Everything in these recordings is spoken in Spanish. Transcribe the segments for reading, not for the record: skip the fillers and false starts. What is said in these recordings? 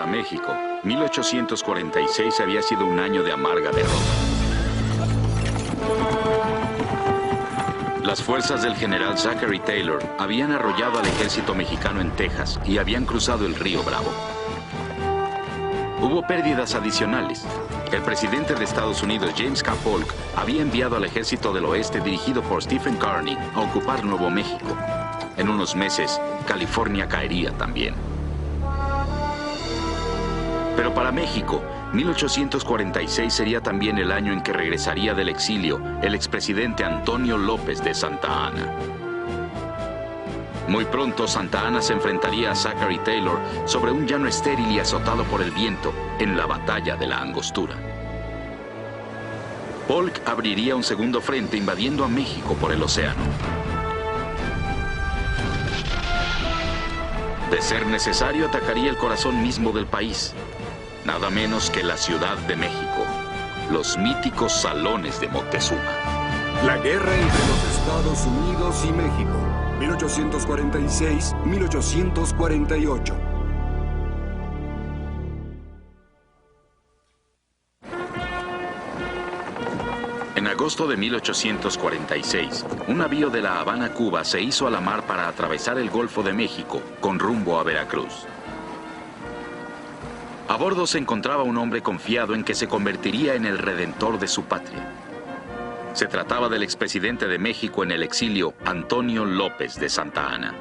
para México, 1846 había sido un año de amarga derrota. Las fuerzas del general Zachary Taylor habían arrollado al ejército mexicano en Texas y habían cruzado el río Bravo. Hubo pérdidas adicionales. El presidente de Estados Unidos, James K. Polk, había enviado al ejército del oeste dirigido por Stephen Kearny a ocupar Nuevo México. En unos meses, California caería también. Pero para México, 1846 sería también el año en que regresaría del exilio el expresidente Antonio López de Santa Anna. Muy pronto, Santa Anna se enfrentaría a Zachary Taylor sobre un llano estéril y azotado por el viento en la batalla de la Angostura. Polk abriría un segundo frente invadiendo a México por el océano. De ser necesario, atacaría el corazón mismo del país, nada menos que la Ciudad de México, los míticos Salones de Moctezuma. La guerra entre los Estados Unidos y México, 1846-1848. En agosto de 1846, un navío de La Habana, Cuba, se hizo a la mar para atravesar el Golfo de México con rumbo a Veracruz. A bordo se encontraba un hombre confiado en que se convertiría en el redentor de su patria. Se trataba del expresidente de México en el exilio, Antonio López de Santa Anna.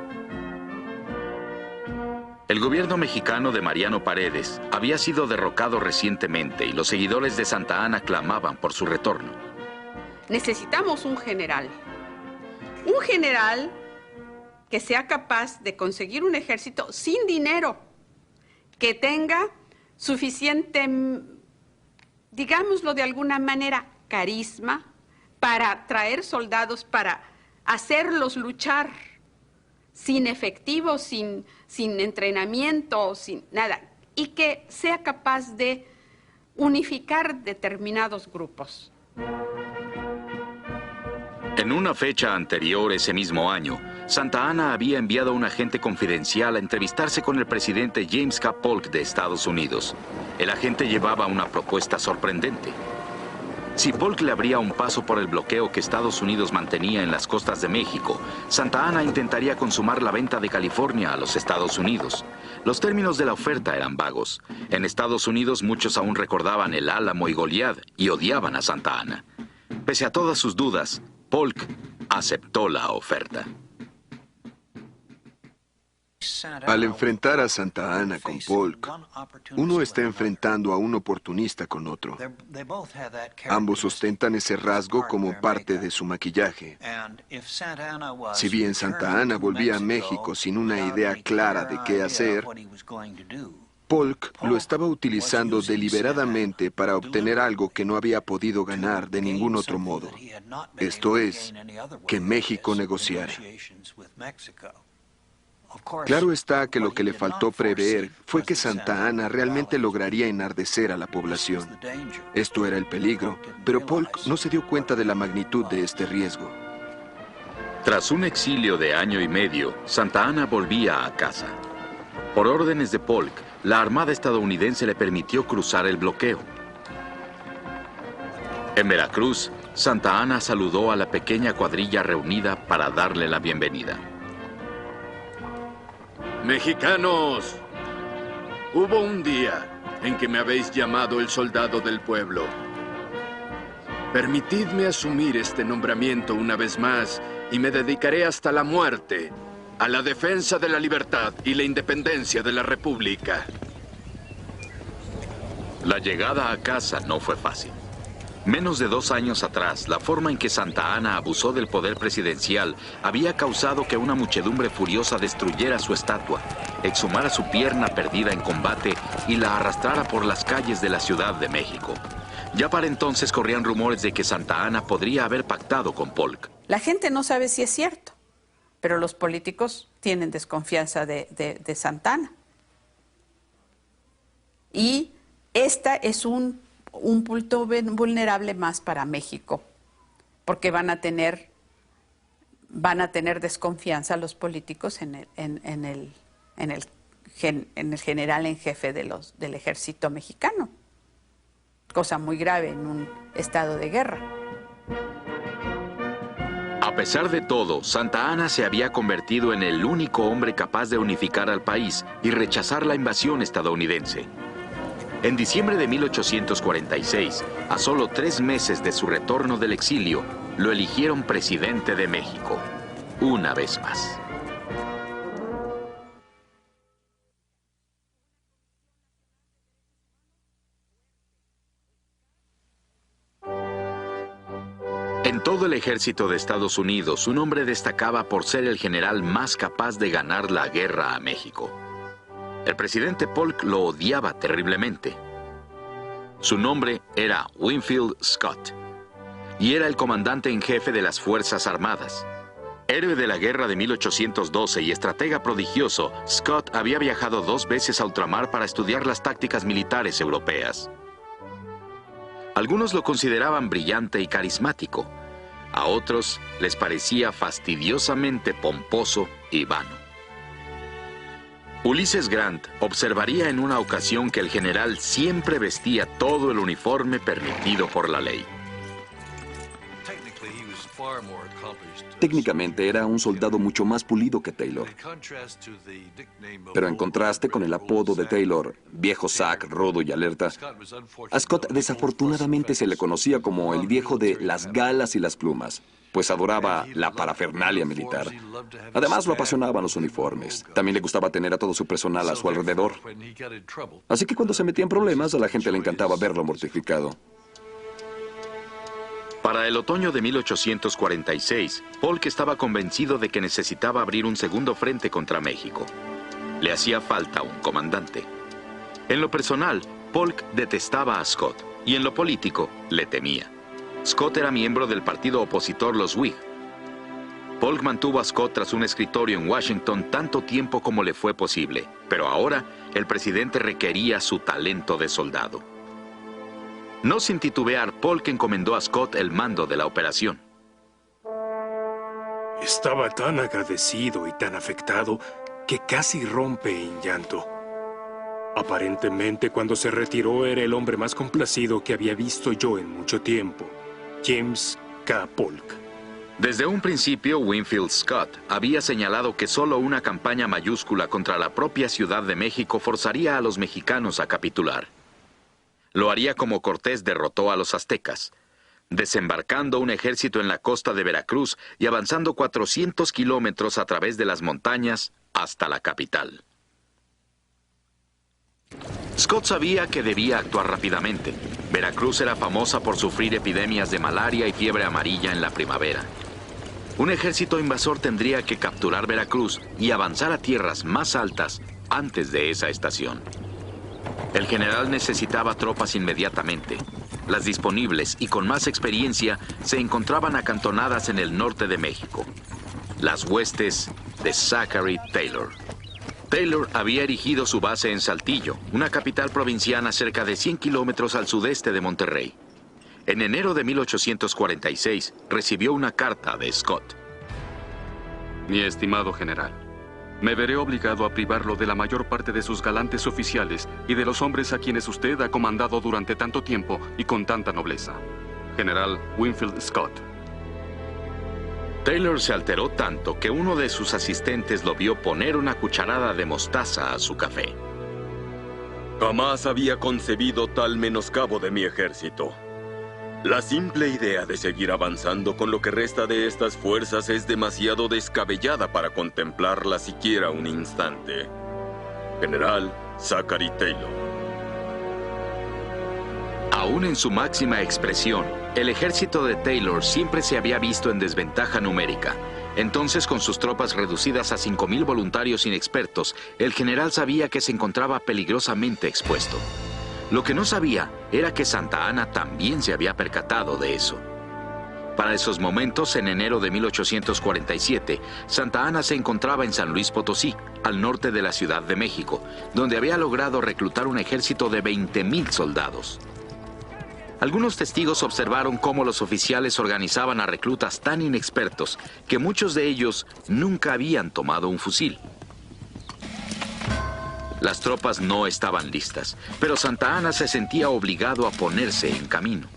El gobierno mexicano de Mariano Paredes había sido derrocado recientemente y los seguidores de Santa Anna clamaban por su retorno. Necesitamos un general que sea capaz de conseguir un ejército sin dinero, que tenga suficiente, digámoslo de alguna manera, carisma para traer soldados, para hacerlos luchar sin efectivo, sin entrenamiento, sin nada, y que sea capaz de unificar determinados grupos. En una fecha anterior, ese mismo año, Santa Anna había enviado a un agente confidencial a entrevistarse con el presidente James K. Polk de Estados Unidos. El agente llevaba una propuesta sorprendente. Si Polk le abría un paso por el bloqueo que Estados Unidos mantenía en las costas de México, Santa Anna intentaría consumar la venta de California a los Estados Unidos. Los términos de la oferta eran vagos. En Estados Unidos muchos aún recordaban el Álamo y Goliat y odiaban a Santa Anna. Pese a todas sus dudas, Polk aceptó la oferta. Al enfrentar a Santa Anna con Polk, uno está enfrentando a un oportunista con otro. Ambos ostentan ese rasgo como parte de su maquillaje. Si bien Santa Anna volvía a México sin una idea clara de qué hacer, Polk lo estaba utilizando deliberadamente para obtener algo que no había podido ganar de ningún otro modo. Esto es, que México negociara. Claro está que lo que le faltó prever fue que Santa Anna realmente lograría enardecer a la población. Esto era el peligro, pero Polk no se dio cuenta de la magnitud de este riesgo. Tras un exilio de año y medio, Santa Anna volvía a casa. Por órdenes de Polk, la Armada estadounidense le permitió cruzar el bloqueo. En Veracruz, Santa Anna saludó a la pequeña cuadrilla reunida para darle la bienvenida. Mexicanos, hubo un día en que me habéis llamado el soldado del pueblo. Permitidme asumir este nombramiento una vez más y me dedicaré hasta la muerte a la defensa de la libertad y la independencia de la República. La llegada a casa no fue fácil. Menos de 2 años atrás, la forma en que Santa Anna abusó del poder presidencial había causado que una muchedumbre furiosa destruyera su estatua, exhumara su pierna perdida en combate y la arrastrara por las calles de la Ciudad de México. Ya para entonces corrían rumores de que Santa Anna podría haber pactado con Polk. La gente no sabe si es cierto, pero los políticos tienen desconfianza de Santa Anna. Y esta es un punto vulnerable más para México, porque van a tener desconfianza los políticos en el el general en jefe del ejército mexicano. Cosa muy grave en un estado de guerra. A pesar de todo, Santa Anna se había convertido en el único hombre capaz de unificar al país y rechazar la invasión estadounidense. En diciembre de 1846, a solo 3 meses de su retorno del exilio, lo eligieron presidente de México, una vez más. En todo el ejército de Estados Unidos, un hombre destacaba por ser el general más capaz de ganar la guerra a México. El presidente Polk lo odiaba terriblemente. Su nombre era Winfield Scott, y era el comandante en jefe de las Fuerzas Armadas. Héroe de la guerra de 1812 y estratega prodigioso, Scott había viajado 2 veces a ultramar para estudiar las tácticas militares europeas. Algunos lo consideraban brillante y carismático. A otros les parecía fastidiosamente pomposo y vano. Ulysses Grant observaría en una ocasión que el general siempre vestía todo el uniforme permitido por la ley. Técnicamente era un soldado mucho más pulido que Taylor. Pero en contraste con el apodo de Taylor, viejo Zack, rudo y alerta, a Scott desafortunadamente se le conocía como el viejo de las galas y las plumas, pues adoraba la parafernalia militar. Además lo apasionaban los uniformes. También le gustaba tener a todo su personal a su alrededor. Así que cuando se metía en problemas, a la gente le encantaba verlo mortificado. Para el otoño de 1846, Polk estaba convencido de que necesitaba abrir un segundo frente contra México. Le hacía falta un comandante. En lo personal, Polk detestaba a Scott, y en lo político, le temía. Scott era miembro del partido opositor los Whig. Polk mantuvo a Scott tras un escritorio en Washington tanto tiempo como le fue posible, pero ahora el presidente requería su talento de soldado. No sin titubear, Polk encomendó a Scott el mando de la operación. Estaba tan agradecido y tan afectado que casi rompe en llanto. Aparentemente, cuando se retiró era el hombre más complacido que había visto yo en mucho tiempo, James K. Polk. Desde un principio, Winfield Scott había señalado que solo una campaña mayúscula contra la propia Ciudad de México forzaría a los mexicanos a capitular. Lo haría como Cortés derrotó a los aztecas, desembarcando un ejército en la costa de Veracruz y avanzando 400 kilómetros a través de las montañas hasta la capital. Scott sabía que debía actuar rápidamente. Veracruz era famosa por sufrir epidemias de malaria y fiebre amarilla en la primavera. Un ejército invasor tendría que capturar Veracruz y avanzar a tierras más altas antes de esa estación. El general necesitaba tropas inmediatamente. Las disponibles y con más experiencia se encontraban acantonadas en el norte de México. Las huestes de Zachary Taylor. Taylor había erigido su base en Saltillo, una capital provinciana cerca de 100 kilómetros al sudeste de Monterrey. En enero de 1846 recibió una carta de Scott. Mi estimado general, me veré obligado a privarlo de la mayor parte de sus galantes oficiales y de los hombres a quienes usted ha comandado durante tanto tiempo y con tanta nobleza. General Winfield Scott. Taylor se alteró tanto que uno de sus asistentes lo vio poner una cucharada de mostaza a su café. Jamás había concebido tal menoscabo de mi ejército. La simple idea de seguir avanzando con lo que resta de estas fuerzas es demasiado descabellada para contemplarla siquiera un instante. General Zachary Taylor. Aún en su máxima expresión, el ejército de Taylor siempre se había visto en desventaja numérica. Entonces, con sus tropas reducidas a 5,000 voluntarios inexpertos, el general sabía que se encontraba peligrosamente expuesto. Lo que no sabía era que Santa Anna también se había percatado de eso. Para esos momentos, en enero de 1847, Santa Anna se encontraba en San Luis Potosí, al norte de la Ciudad de México, donde había logrado reclutar un ejército de 20,000 soldados. Algunos testigos observaron cómo los oficiales organizaban a reclutas tan inexpertos que muchos de ellos nunca habían tomado un fusil. Las tropas no estaban listas, pero Santa Anna se sentía obligado a ponerse en camino.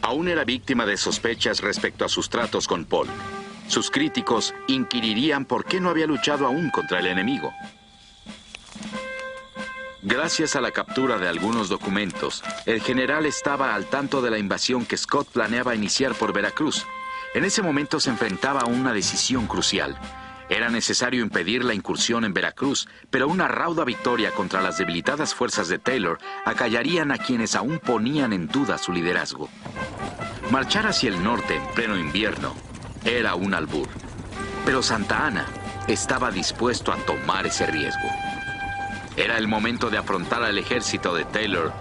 Aún era víctima de sospechas respecto a sus tratos con Polk. Sus críticos inquirirían por qué no había luchado aún contra el enemigo. Gracias a la captura de algunos documentos, el general estaba al tanto de la invasión que Scott planeaba iniciar por Veracruz. En ese momento se enfrentaba a una decisión crucial. Era necesario impedir la incursión en Veracruz, pero una rauda victoria contra las debilitadas fuerzas de Taylor acallarían a quienes aún ponían en duda su liderazgo. Marchar hacia el norte en pleno invierno era un albur, pero Santa Anna estaba dispuesto a tomar ese riesgo. Era el momento de afrontar al ejército de Taylor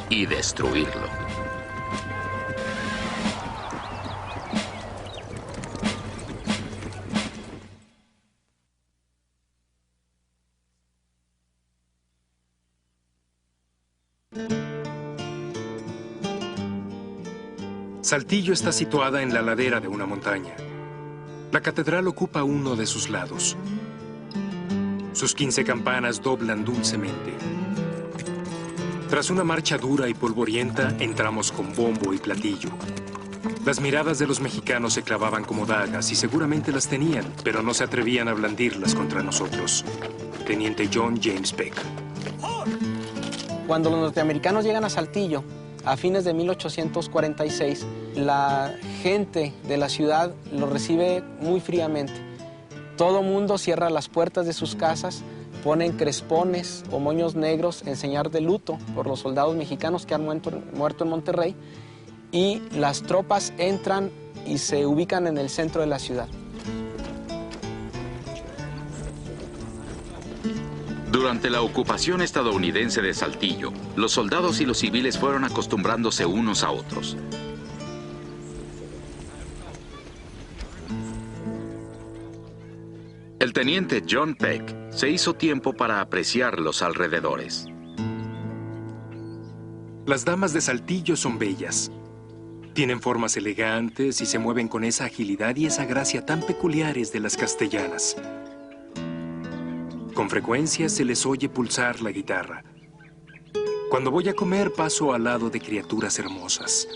y destruirlo. Saltillo está situada en la ladera de una montaña. La catedral ocupa uno de sus lados. Sus 15 campanas doblan dulcemente. Tras una marcha dura y polvorienta, entramos con bombo y platillo. Las miradas de los mexicanos se clavaban como dagas y seguramente las tenían, pero no se atrevían a blandirlas contra nosotros. Teniente John James Peck. Cuando los norteamericanos llegan a Saltillo, a fines de 1846, la gente de la ciudad lo recibe muy fríamente. Todo mundo cierra las puertas de sus casas, ponen crespones o moños negros en señal de luto por los soldados mexicanos que han muerto en Monterrey, y las tropas entran y se ubican en el centro de la ciudad. Durante la ocupación estadounidense de Saltillo, los soldados y los civiles fueron acostumbrándose unos a otros. El teniente John Peck se hizo tiempo para apreciar los alrededores. Las damas de Saltillo son bellas. Tienen formas elegantes y se mueven con esa agilidad y esa gracia tan peculiares de las castellanas. Con frecuencia se les oye pulsar la guitarra. Cuando voy a comer paso al lado de criaturas hermosas.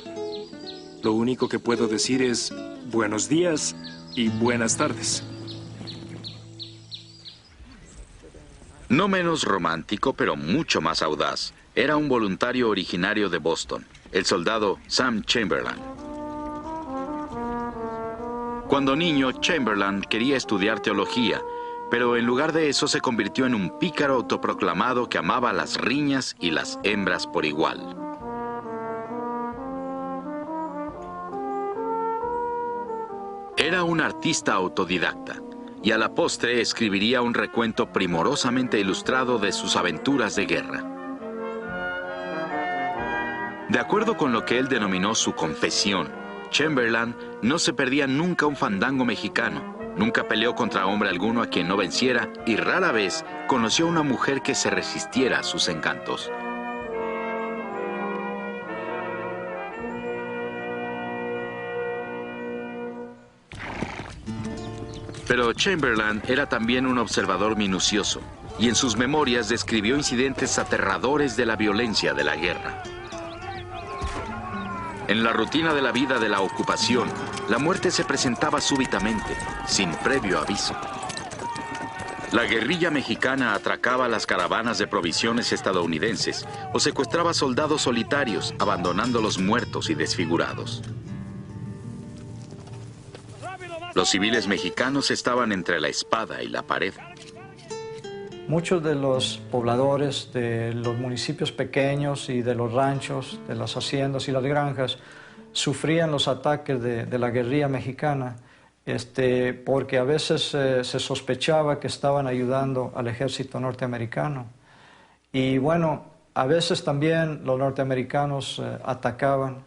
Lo único que puedo decir es buenos días y buenas tardes. No menos romántico, pero mucho más audaz, era un voluntario originario de Boston, el soldado Sam Chamberlain. Cuando niño, Chamberlain quería estudiar teología, pero en lugar de eso se convirtió en un pícaro autoproclamado que amaba las riñas y las hembras por igual. Era un artista autodidacta, y a la postre escribiría un recuento primorosamente ilustrado de sus aventuras de guerra. De acuerdo con lo que él denominó su confesión, Chamberlain no se perdía nunca un fandango mexicano, nunca peleó contra hombre alguno a quien no venciera y rara vez conoció a una mujer que se resistiera a sus encantos. Pero Chamberlain era también un observador minucioso, y en sus memorias describió incidentes aterradores de la violencia de la guerra. En la rutina de la vida de la ocupación, la muerte se presentaba súbitamente, sin previo aviso. La guerrilla mexicana atracaba las caravanas de provisiones estadounidenses o secuestraba soldados solitarios, abandonándolos muertos y desfigurados. Los civiles mexicanos estaban entre la espada y la pared. Muchos de los pobladores de los municipios pequeños y de los ranchos, de las haciendas y las granjas, sufrían los ataques de la guerrilla mexicana, porque a veces se sospechaba que estaban ayudando al ejército norteamericano. Y bueno, a veces también los norteamericanos atacaban,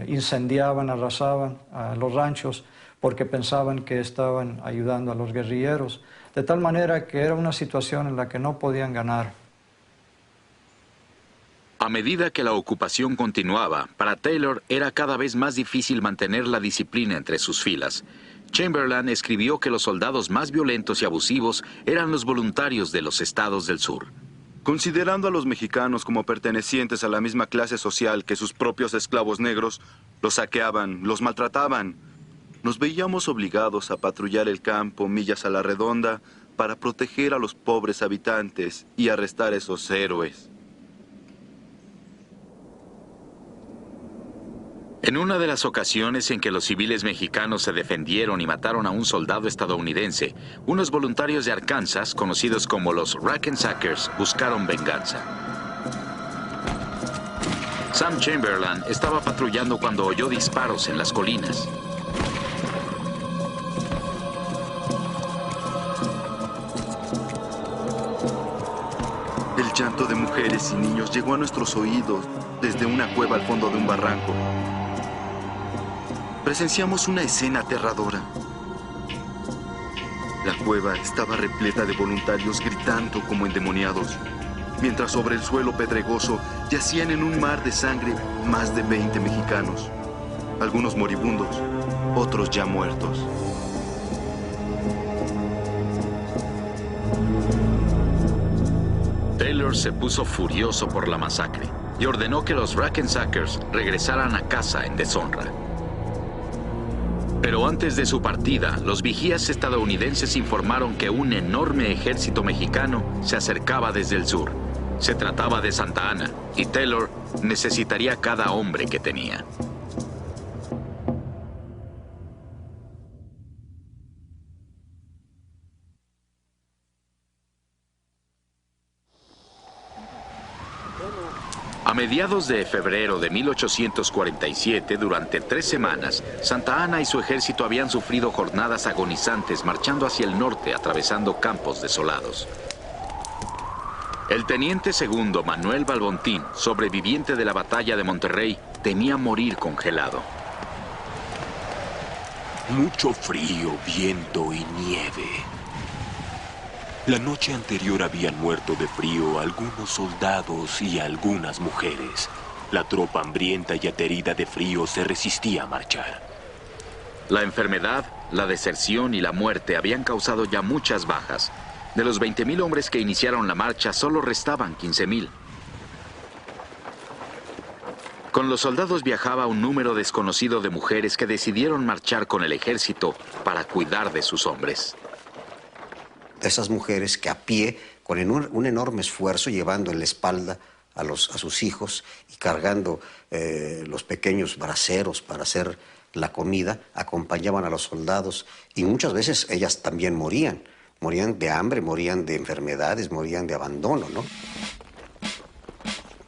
incendiaban, arrasaban a los ranchos, porque pensaban que estaban ayudando a los guerrilleros, de tal manera que era una situación en la que no podían ganar. A medida que la ocupación continuaba, para Taylor era cada vez más difícil mantener la disciplina entre sus filas. Chamberlain escribió que los soldados más violentos y abusivos eran los voluntarios de los estados del sur. Considerando a los mexicanos como pertenecientes a la misma clase social que sus propios esclavos negros, los saqueaban, los maltrataban. Nos veíamos obligados a patrullar el campo millas a la redonda para proteger a los pobres habitantes y arrestar a esos héroes. En una de las ocasiones en que los civiles mexicanos se defendieron y mataron a un soldado estadounidense, unos voluntarios de Arkansas, conocidos como los Rackensackers, buscaron venganza. Sam Chamberlain estaba patrullando cuando oyó disparos en las colinas. El llanto de mujeres y niños llegó a nuestros oídos desde una cueva al fondo de un barranco. Presenciamos una escena aterradora. La cueva estaba repleta de voluntarios gritando como endemoniados, mientras sobre el suelo pedregoso yacían en un mar de sangre más de 20 mexicanos, algunos moribundos, otros ya muertos. Taylor se puso furioso por la masacre y ordenó que los Rackensackers regresaran a casa en deshonra. Pero antes de su partida, los vigías estadounidenses informaron que un enorme ejército mexicano se acercaba desde el sur. Se trataba de Santa Ana, y Taylor necesitaría cada hombre que tenía. A mediados de febrero de 1847, durante 3 semanas, Santa Ana y su ejército habían sufrido jornadas agonizantes marchando hacia el norte, atravesando campos desolados. El teniente segundo Manuel Balbontín, sobreviviente de la batalla de Monterrey, temía morir congelado. Mucho frío, viento y nieve. La noche anterior habían muerto de frío algunos soldados y algunas mujeres. La tropa hambrienta y aterida de frío se resistía a marchar. La enfermedad, la deserción y la muerte habían causado ya muchas bajas. De los 20,000 hombres que iniciaron la marcha, solo restaban 15,000. Con los soldados viajaba un número desconocido de mujeres que decidieron marchar con el ejército para cuidar de sus hombres. Esas mujeres que a pie, con un enorme esfuerzo, llevando en la espalda a sus hijos y cargando los pequeños braseros para hacer la comida, acompañaban a los soldados y muchas veces ellas también morían. Morían de hambre, morían de enfermedades, morían de abandono, ¿no?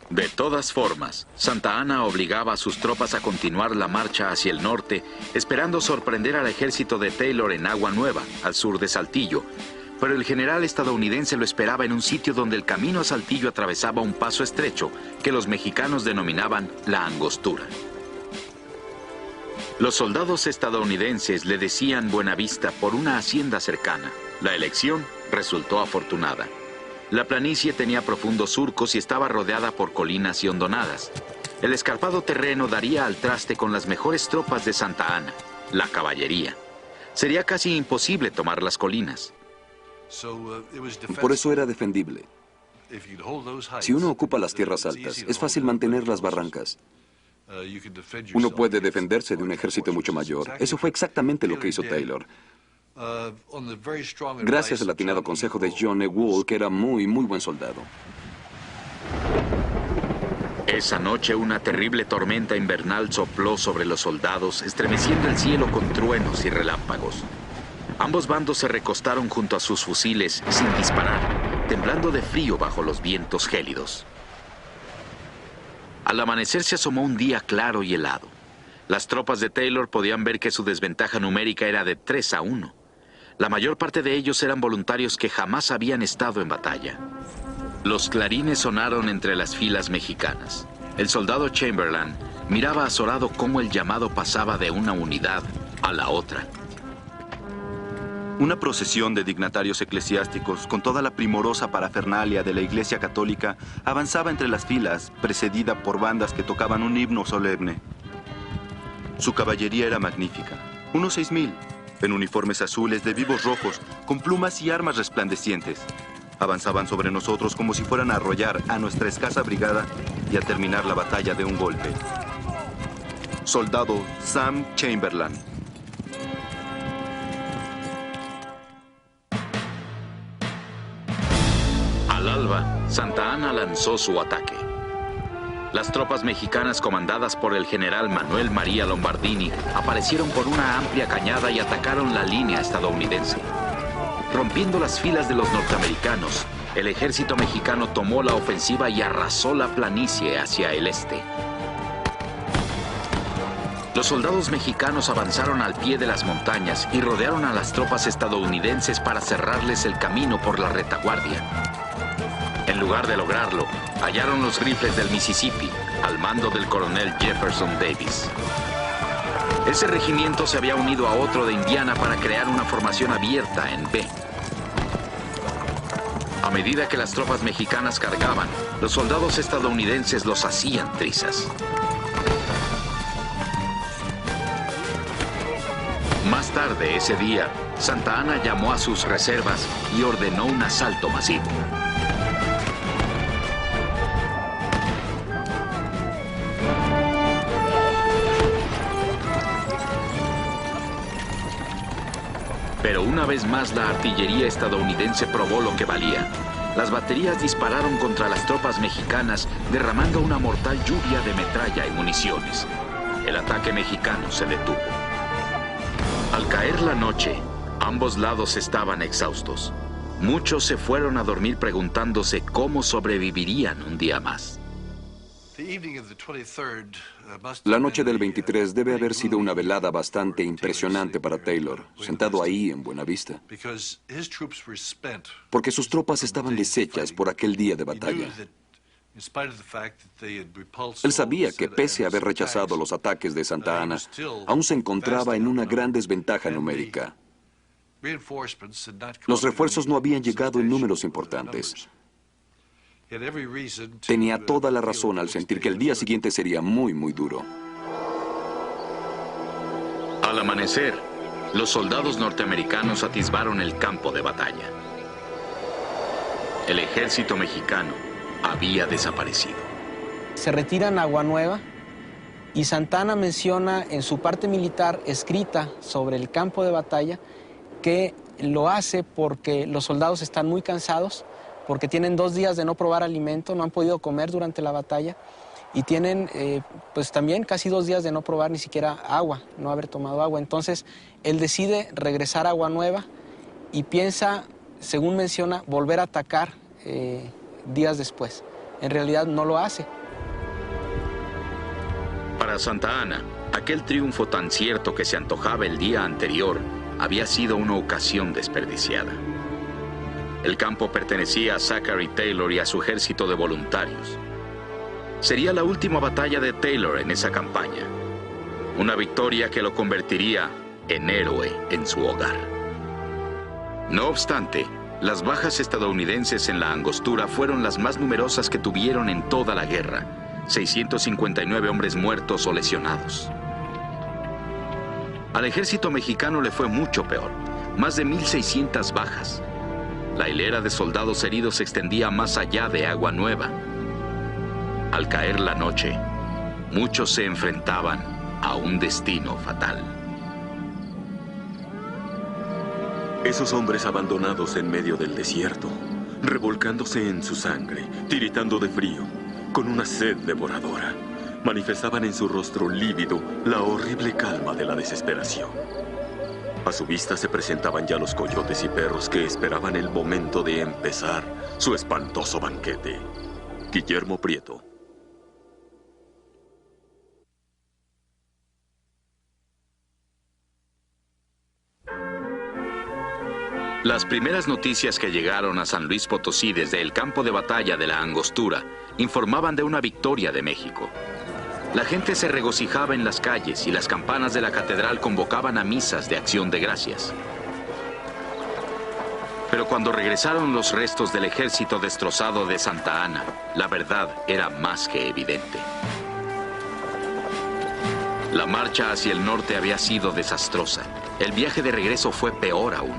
De todas formas, Santa Ana obligaba a sus tropas a continuar la marcha hacia el norte, esperando sorprender al ejército de Taylor en Agua Nueva, al sur de Saltillo. Pero el general estadounidense lo esperaba en un sitio donde el camino a Saltillo atravesaba un paso estrecho que los mexicanos denominaban la Angostura. Los soldados estadounidenses le decían Buenavista por una hacienda cercana. La elección resultó afortunada. La planicie tenía profundos surcos y estaba rodeada por colinas y hondonadas. El escarpado terreno daría al traste con las mejores tropas de Santa Ana, la caballería. Sería casi imposible tomar las colinas. Por eso era defendible. Si uno ocupa las tierras altas, es fácil mantener las barrancas. Uno puede defenderse de un ejército mucho mayor. Eso fue exactamente lo que hizo Taylor. Gracias al atinado consejo de John E. Wool, que era muy buen soldado. Esa noche una terrible tormenta invernal sopló sobre los soldados, estremeciendo el cielo con truenos y relámpagos. Ambos bandos se recostaron junto a sus fusiles sin disparar, temblando de frío bajo los vientos gélidos. Al amanecer se asomó un día claro y helado. Las tropas de Taylor podían ver que su desventaja numérica era de 3-1. La mayor parte de ellos eran voluntarios que jamás habían estado en batalla. Los clarines sonaron entre las filas mexicanas. El soldado Chamberlain miraba azorado cómo el llamado pasaba de una unidad a la otra. Una procesión de dignatarios eclesiásticos con toda la primorosa parafernalia de la Iglesia Católica avanzaba entre las filas, precedida por bandas que tocaban un himno solemne. Su caballería era magnífica, unos 6,000, en uniformes azules de vivos rojos, con plumas y armas resplandecientes. Avanzaban sobre nosotros como si fueran a arrollar a nuestra escasa brigada y a terminar la batalla de un golpe. Soldado Sam Chamberlain. Al alba, Santa Anna lanzó su ataque. Las tropas mexicanas comandadas por el general Manuel María Lombardini aparecieron por una amplia cañada y atacaron la línea estadounidense. Rompiendo las filas de los norteamericanos, el ejército mexicano tomó la ofensiva y arrasó la planicie hacia el este. Los soldados mexicanos avanzaron al pie de las montañas y rodearon a las tropas estadounidenses para cerrarles el camino por la retaguardia. En lugar de lograrlo, hallaron los rifles del Mississippi al mando del coronel Jefferson Davis. Ese regimiento se había unido a otro de Indiana para crear una formación abierta en B. A medida que las tropas mexicanas cargaban, los soldados estadounidenses los hacían trizas. Más tarde ese día, Santa Anna llamó a sus reservas y ordenó un asalto masivo. Pero una vez más la artillería estadounidense probó lo que valía. Las baterías dispararon contra las tropas mexicanas, derramando una mortal lluvia de metralla y municiones. El ataque mexicano se detuvo. Al caer la noche, ambos lados estaban exhaustos. Muchos se fueron a dormir preguntándose cómo sobrevivirían un día más. La noche del 23 debe haber sido una velada bastante impresionante para Taylor, sentado ahí en Buena Vista, porque sus tropas estaban deshechas por aquel día de batalla. Él sabía que pese a haber rechazado los ataques de Santa Anna, aún se encontraba en una gran desventaja numérica. Los refuerzos no habían llegado en números importantes. Tenía toda la razón al sentir que el día siguiente sería muy, muy duro. Al amanecer, los soldados norteamericanos atisbaron el campo de batalla. El ejército mexicano había desaparecido. Se retiran a Agua Nueva y Santa Anna menciona en su parte militar escrita sobre el campo de batalla que lo hace porque los soldados están muy cansados, porque tienen 2 días de no probar alimento, no han podido comer durante la batalla y tienen pues también casi 2 días de no probar ni siquiera agua, no haber tomado agua. Entonces él decide regresar a Agua Nueva y piensa, según menciona, volver a atacar días después. En realidad no lo hace. Para Santa Anna, aquel triunfo tan cierto que se antojaba el día anterior había sido una ocasión desperdiciada. El campo pertenecía a Zachary Taylor y a su ejército de voluntarios. Sería la última batalla de Taylor en esa campaña. Una victoria que lo convertiría en héroe en su hogar. No obstante, las bajas estadounidenses en la Angostura fueron las más numerosas que tuvieron en toda la guerra. 659 hombres muertos o lesionados. Al ejército mexicano le fue mucho peor. Más de 1,600 bajas. La hilera de soldados heridos se extendía más allá de Agua Nueva. Al caer la noche, muchos se enfrentaban a un destino fatal. Esos hombres abandonados en medio del desierto, revolcándose en su sangre, tiritando de frío, con una sed devoradora, manifestaban en su rostro lívido la horrible calma de la desesperación. A su vista se presentaban ya los coyotes y perros que esperaban el momento de empezar su espantoso banquete. Guillermo Prieto. Las primeras noticias que llegaron a San Luis Potosí desde el campo de batalla de la Angostura informaban de una victoria de México. La gente se regocijaba en las calles y las campanas de la catedral convocaban a misas de acción de gracias. Pero cuando regresaron los restos del ejército destrozado de Santa Anna, la verdad era más que evidente. La marcha hacia el norte había sido desastrosa. El viaje de regreso fue peor aún.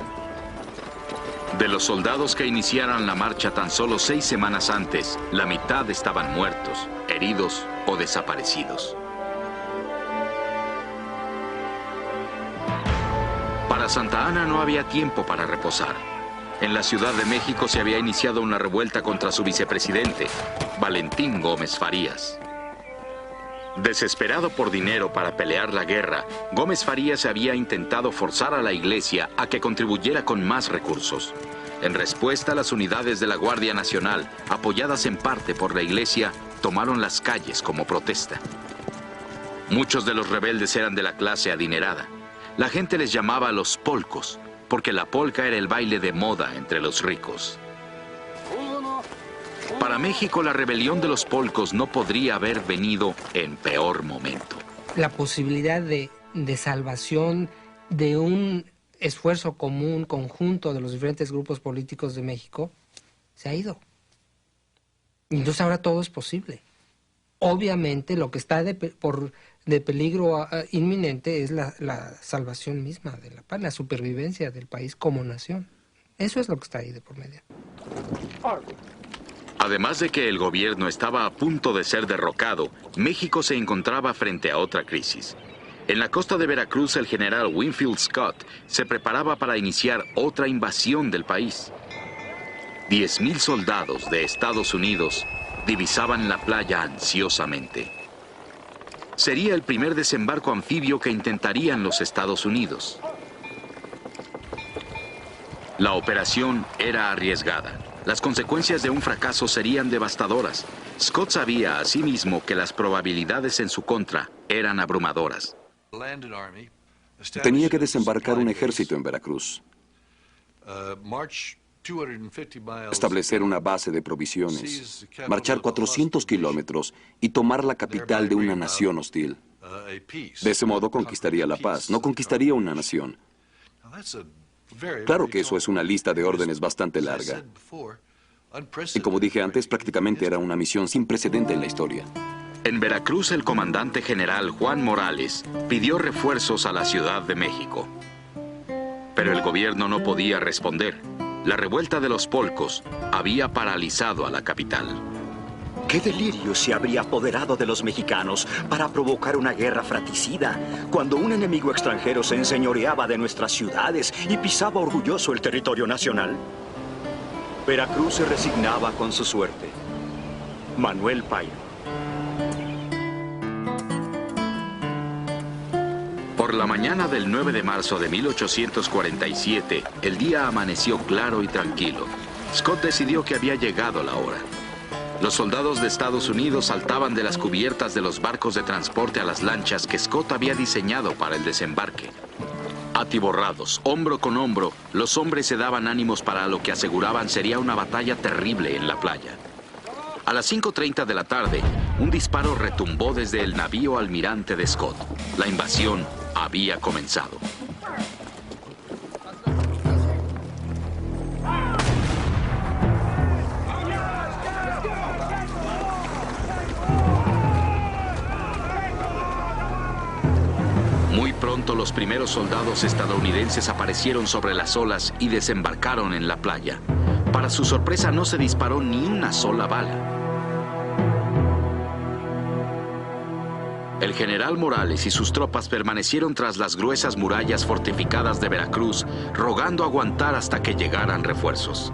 De los soldados que iniciaran la marcha tan solo 6 semanas antes, la mitad estaban muertos, heridos o desaparecidos. Para Santa Anna no había tiempo para reposar. En la Ciudad de México se había iniciado una revuelta contra su vicepresidente, Valentín Gómez Farías. Desesperado por dinero para pelear la guerra, Gómez Farías había intentado forzar a la iglesia a que contribuyera con más recursos. En respuesta, las unidades de la Guardia Nacional, apoyadas en parte por la iglesia, tomaron las calles como protesta. Muchos de los rebeldes eran de la clase adinerada. La gente les llamaba los polcos, porque la polca era el baile de moda entre los ricos. Para México, la rebelión de los polcos no podría haber venido en peor momento. La posibilidad de salvación de un esfuerzo común, conjunto de los diferentes grupos políticos de México, se ha ido. Entonces ahora todo es posible. Obviamente lo que está de peligro inminente es la salvación misma de la paz, la supervivencia del país como nación. Eso es lo que está ahí de por medio. Además de que el gobierno estaba a punto de ser derrocado, México se encontraba frente a otra crisis. En la costa de Veracruz, el general Winfield Scott se preparaba para iniciar otra invasión del país. 10,000 soldados de Estados Unidos divisaban la playa ansiosamente. Sería el primer desembarco anfibio que intentarían los Estados Unidos. La operación era arriesgada. Las consecuencias de un fracaso serían devastadoras. Scott sabía asimismo que las probabilidades en su contra eran abrumadoras. Tenía que desembarcar un ejército en Veracruz, establecer una base de provisiones, marchar 400 kilómetros y tomar la capital de una nación hostil. De ese modo conquistaría la paz, no conquistaría una nación. Claro que eso es una lista de órdenes bastante larga. Y como dije antes, prácticamente era una misión sin precedente en la historia. En Veracruz, el comandante general Juan Morales pidió refuerzos a la Ciudad de México. Pero el gobierno no podía responder. La revuelta de los polcos había paralizado a la capital. ¿Qué delirio se habría apoderado de los mexicanos para provocar una guerra fratricida cuando un enemigo extranjero se enseñoreaba de nuestras ciudades y pisaba orgulloso el territorio nacional? Veracruz se resignaba con su suerte. Manuel Pairo. Por la mañana del 9 de marzo de 1847, el día amaneció claro y tranquilo. Scott decidió que había llegado la hora. Los soldados de Estados Unidos saltaban de las cubiertas de los barcos de transporte a las lanchas que Scott había diseñado para el desembarque. Atiborrados, hombro con hombro, los hombres se daban ánimos para lo que aseguraban sería una batalla terrible en la playa. A las 5:30 de la tarde, un disparo retumbó desde el navío almirante de Scott. La invasión había comenzado. Muy pronto los primeros soldados estadounidenses aparecieron sobre las olas y desembarcaron en la playa. Para su sorpresa no se disparó ni una sola bala. El general Morales y sus tropas permanecieron tras las gruesas murallas fortificadas de Veracruz, rogando aguantar hasta que llegaran refuerzos.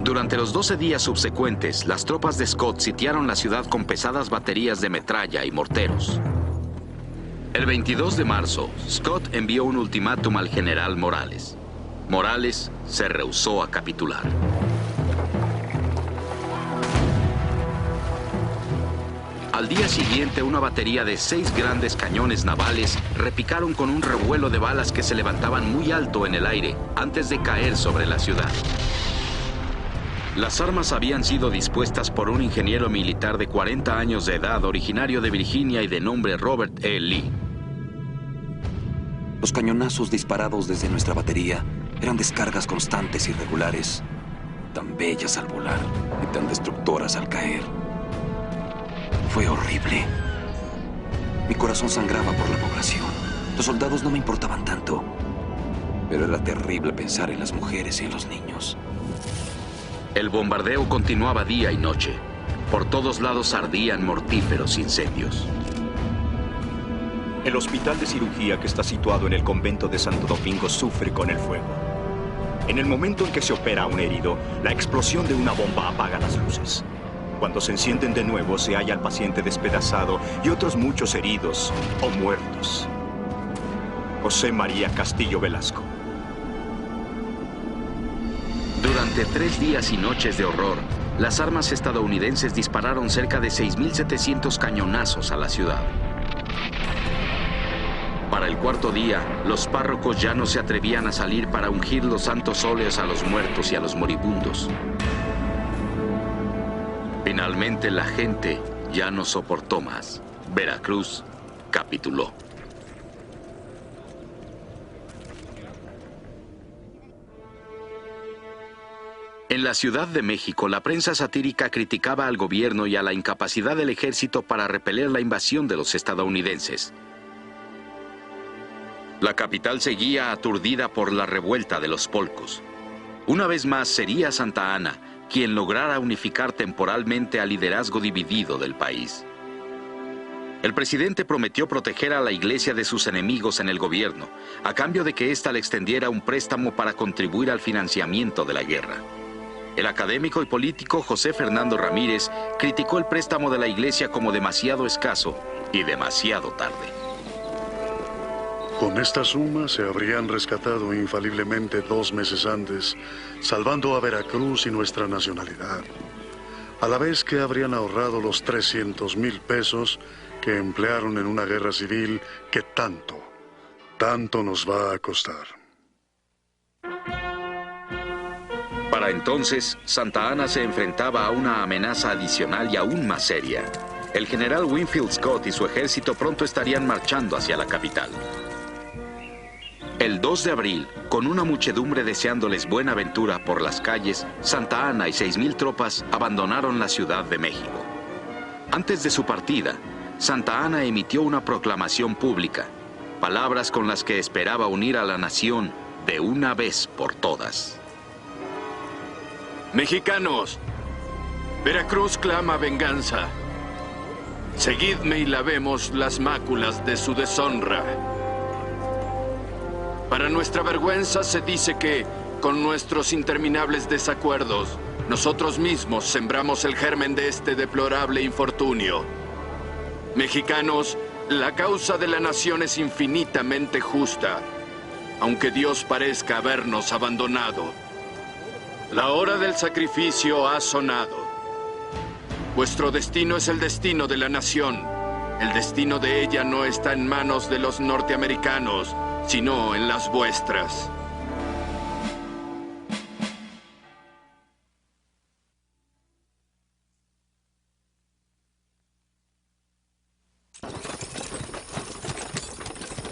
Durante los 12 días subsecuentes, las tropas de Scott sitiaron la ciudad con pesadas baterías de metralla y morteros. El 22 de marzo, Scott envió un ultimátum al general Morales. Morales se rehusó a capitular. Al día siguiente, una batería de 6 grandes cañones navales repicaron con un revuelo de balas que se levantaban muy alto en el aire antes de caer sobre la ciudad. Las armas habían sido dispuestas por un ingeniero militar de 40 años de edad, originario de Virginia y de nombre Robert E. Lee. Los cañonazos disparados desde nuestra batería eran descargas constantes y regulares, tan bellas al volar y tan destructoras al caer. Fue horrible. Mi corazón sangraba por la población. Los soldados no me importaban tanto. Pero era terrible pensar en las mujeres y en los niños. El bombardeo continuaba día y noche. Por todos lados ardían mortíferos incendios. El hospital de cirugía que está situado en el convento de Santo Domingo sufre con el fuego. En el momento en que se opera a un herido, la explosión de una bomba apaga las luces. Cuando se encienden de nuevo, se halla al paciente despedazado y otros muchos heridos o muertos. José María Castillo Velasco. Durante 3 días y noches de horror, las armas estadounidenses dispararon cerca de 6.700 cañonazos a la ciudad. Para el 4.º día, los párrocos ya no se atrevían a salir para ungir los santos óleos a los muertos y a los moribundos. Finalmente la gente ya no soportó más. Veracruz capituló. En la Ciudad de México, la prensa satírica criticaba al gobierno y a la incapacidad del ejército para repeler la invasión de los estadounidenses. La capital seguía aturdida por la revuelta de los polcos. Una vez más sería Santa Anna quien lograra unificar temporalmente al liderazgo dividido del país. El presidente prometió proteger a la iglesia de sus enemigos en el gobierno, a cambio de que ésta le extendiera un préstamo para contribuir al financiamiento de la guerra. El académico y político José Fernando Ramírez criticó el préstamo de la iglesia como demasiado escaso y demasiado tarde. Con esta suma se habrían rescatado infaliblemente 2 meses antes, salvando a Veracruz y nuestra nacionalidad, a la vez que habrían ahorrado los 300,000 pesos que emplearon en una guerra civil que tanto nos va a costar. Para entonces, Santa Anna se enfrentaba a una amenaza adicional y aún más seria. El general Winfield Scott y su ejército pronto estarían marchando hacia la capital. El 2 de abril, con una muchedumbre deseándoles buena ventura por las calles, Santa Anna y 6,000 tropas abandonaron la Ciudad de México. Antes de su partida, Santa Anna emitió una proclamación pública, palabras con las que esperaba unir a la nación de una vez por todas. Mexicanos, Veracruz clama venganza. Seguidme y lavemos las máculas de su deshonra. Para nuestra vergüenza se dice que, con nuestros interminables desacuerdos, nosotros mismos sembramos el germen de este deplorable infortunio. Mexicanos, la causa de la nación es infinitamente justa, aunque Dios parezca habernos abandonado. La hora del sacrificio ha sonado. Vuestro destino es el destino de la nación. El destino de ella no está en manos de los norteamericanos, sino en las vuestras.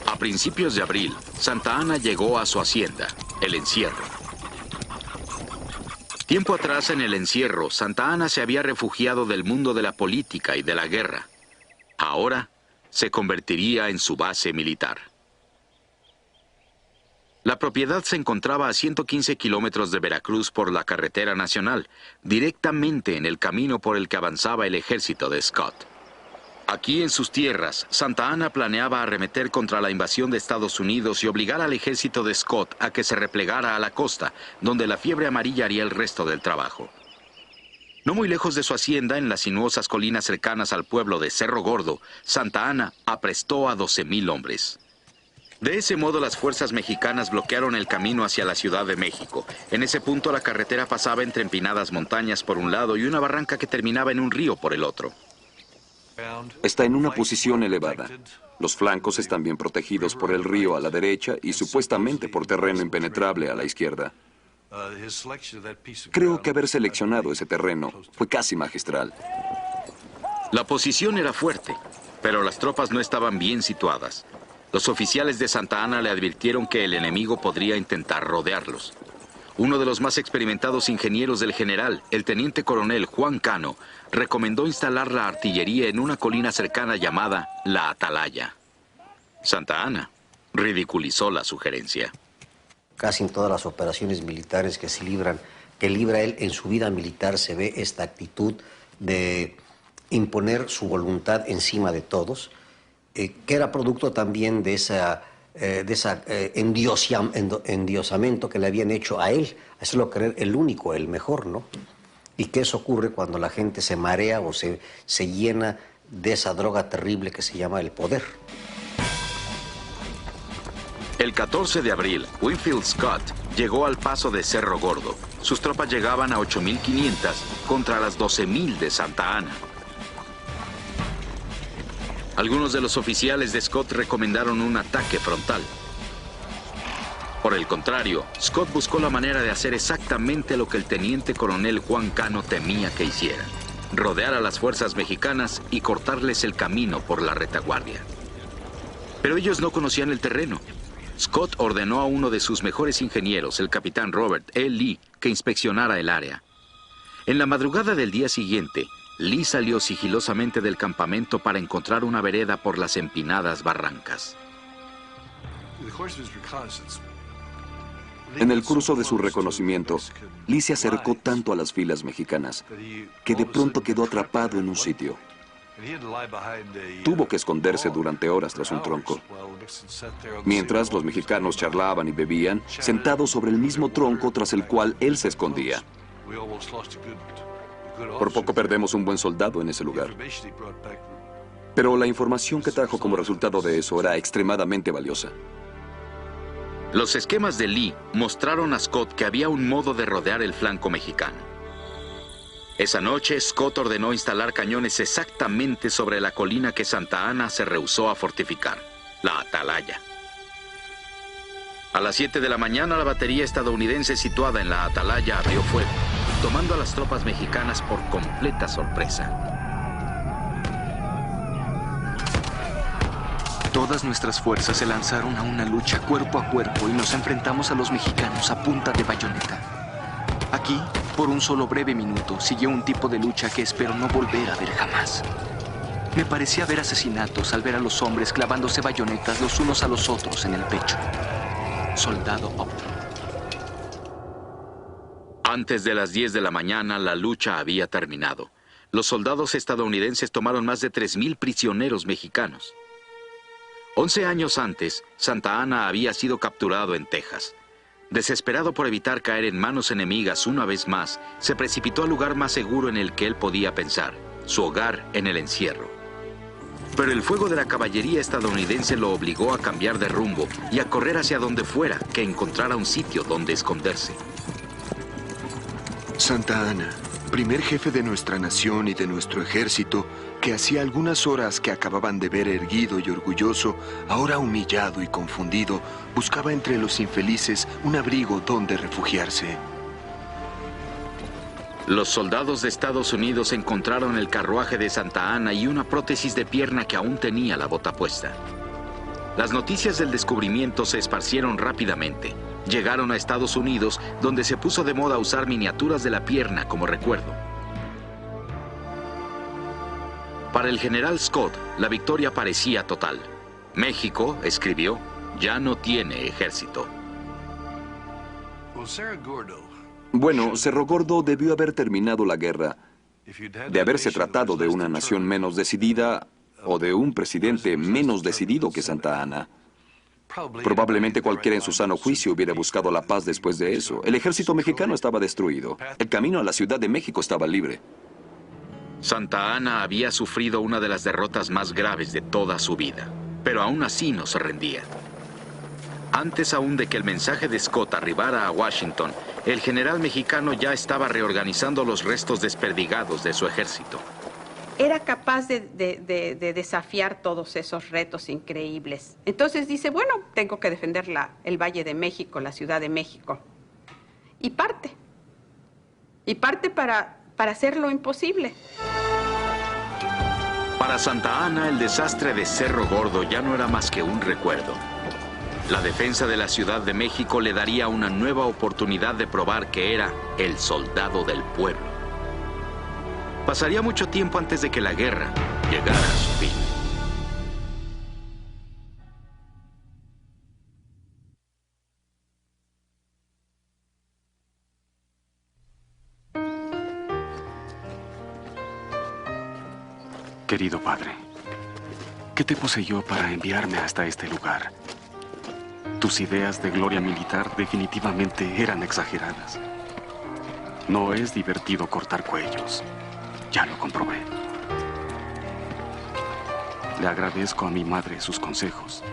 A principios de abril, Santa Anna llegó a su hacienda, El Encierro. Tiempo atrás, en El Encierro, Santa Anna se había refugiado del mundo de la política y de la guerra. Ahora se convertiría en su base militar. La propiedad se encontraba a 115 kilómetros de Veracruz por la carretera nacional, directamente en el camino por el que avanzaba el ejército de Scott. Aquí en sus tierras, Santa Anna planeaba arremeter contra la invasión de Estados Unidos y obligar al ejército de Scott a que se replegara a la costa, donde la fiebre amarilla haría el resto del trabajo. No muy lejos de su hacienda, en las sinuosas colinas cercanas al pueblo de Cerro Gordo, Santa Anna aprestó a 12,000 hombres. De ese modo, las fuerzas mexicanas bloquearon el camino hacia la Ciudad de México. En ese punto, la carretera pasaba entre empinadas montañas por un lado y una barranca que terminaba en un río por el otro. Está en una posición elevada. Los flancos están bien protegidos por el río a la derecha y supuestamente por terreno impenetrable a la izquierda. Creo que haber seleccionado ese terreno fue casi magistral. La posición era fuerte, pero las tropas no estaban bien situadas. Los oficiales de Santa Anna le advirtieron que el enemigo podría intentar rodearlos. Uno de los más experimentados ingenieros del general, el teniente coronel Juan Cano, recomendó instalar la artillería en una colina cercana llamada La Atalaya. Santa Anna ridiculizó la sugerencia. casi en todas las operaciones militares que libra él en su vida militar, se ve esta actitud de imponer su voluntad encima de todos, que era producto también de ese endiosamiento que le habían hecho a él, hacerlo creer el único, el mejor, ¿no? Y que eso ocurre cuando la gente se marea o se llena de esa droga terrible que se llama el poder. El 14 de abril, Winfield Scott llegó al paso de Cerro Gordo. Sus tropas llegaban a 8.500 contra las 12.000 de Santa Ana. Algunos de los oficiales de Scott recomendaron un ataque frontal. Por el contrario, Scott buscó la manera de hacer exactamente lo que el teniente coronel Juan Cano temía que hiciera: rodear a las fuerzas mexicanas y cortarles el camino por la retaguardia. Pero ellos no conocían el terreno. Scott ordenó a uno de sus mejores ingenieros, el capitán Robert E. Lee, que inspeccionara el área. En la madrugada del día siguiente, Lee salió sigilosamente del campamento para encontrar una vereda por las empinadas barrancas. En el curso de su reconocimiento, Lee se acercó tanto a las filas mexicanas que de pronto quedó atrapado en un sitio. Tuvo que esconderse durante horas tras un tronco. Mientras los mexicanos charlaban y bebían, sentados sobre el mismo tronco tras el cual él se escondía. Por poco perdemos un buen soldado en ese lugar. Pero la información que trajo como resultado de eso era extremadamente valiosa. Los esquemas de Lee mostraron a Scott que había un modo de rodear el flanco mexicano. Esa noche, Scott ordenó instalar cañones exactamente sobre la colina que Santa Ana se rehusó a fortificar, la Atalaya. A las 7 de la mañana, la batería estadounidense situada en la Atalaya abrió fuego, tomando a las tropas mexicanas por completa sorpresa. Todas nuestras fuerzas se lanzaron a una lucha cuerpo a cuerpo y nos enfrentamos a los mexicanos a punta de bayoneta. Aquí, por un solo breve minuto, siguió un tipo de lucha que espero no volver a ver jamás. Me parecía ver asesinatos al ver a los hombres clavándose bayonetas los unos a los otros en el pecho. Soldado Upton. Antes de las 10 de la mañana, la lucha había terminado. Los soldados estadounidenses tomaron más de 3.000 prisioneros mexicanos. 11 años antes, Santa Ana había sido capturado en Texas. Desesperado por evitar caer en manos enemigas una vez más, se precipitó al lugar más seguro en el que él podía pensar, su hogar en el encierro. Pero el fuego de la caballería estadounidense lo obligó a cambiar de rumbo y a correr hacia donde fuera que encontrara un sitio donde esconderse. Santa Ana, primer jefe de nuestra nación y de nuestro ejército, que hacía algunas horas que acababan de ver erguido y orgulloso, ahora humillado y confundido, buscaba entre los infelices un abrigo donde refugiarse. Los soldados de Estados Unidos encontraron el carruaje de Santa Ana y una prótesis de pierna que aún tenía la bota puesta. Las noticias del descubrimiento se esparcieron rápidamente. Llegaron a Estados Unidos, donde se puso de moda usar miniaturas de la pierna como recuerdo. Para el general Scott, la victoria parecía total. México, escribió, ya no tiene ejército. Bueno, Cerro Gordo debió haber terminado la guerra. De haberse tratado de una nación menos decidida o de un presidente menos decidido que Santa Ana. Probablemente cualquiera en su sano juicio hubiera buscado la paz después de eso. El ejército mexicano estaba destruido. El camino a la Ciudad de México estaba libre. Santa Ana había sufrido una de las derrotas más graves de toda su vida, pero aún así no se rendía. Antes aún de que el mensaje de Scott arribara a Washington, el general mexicano ya estaba reorganizando los restos desperdigados de su ejército. Era capaz de desafiar todos esos retos increíbles. Entonces dice, bueno, tengo que defender el Valle de México, la Ciudad de México. Y parte. Y parte para hacer lo imposible. Para Santa Ana, el desastre de Cerro Gordo ya no era más que un recuerdo. La defensa de la Ciudad de México le daría una nueva oportunidad de probar que era el soldado del pueblo. Pasaría mucho tiempo antes de que la guerra llegara a su fin. Querido padre, ¿qué te poseyó para enviarme hasta este lugar? Tus ideas de gloria militar definitivamente eran exageradas. No es divertido cortar cuellos. Ya lo comprobé. Le agradezco a mi madre sus consejos,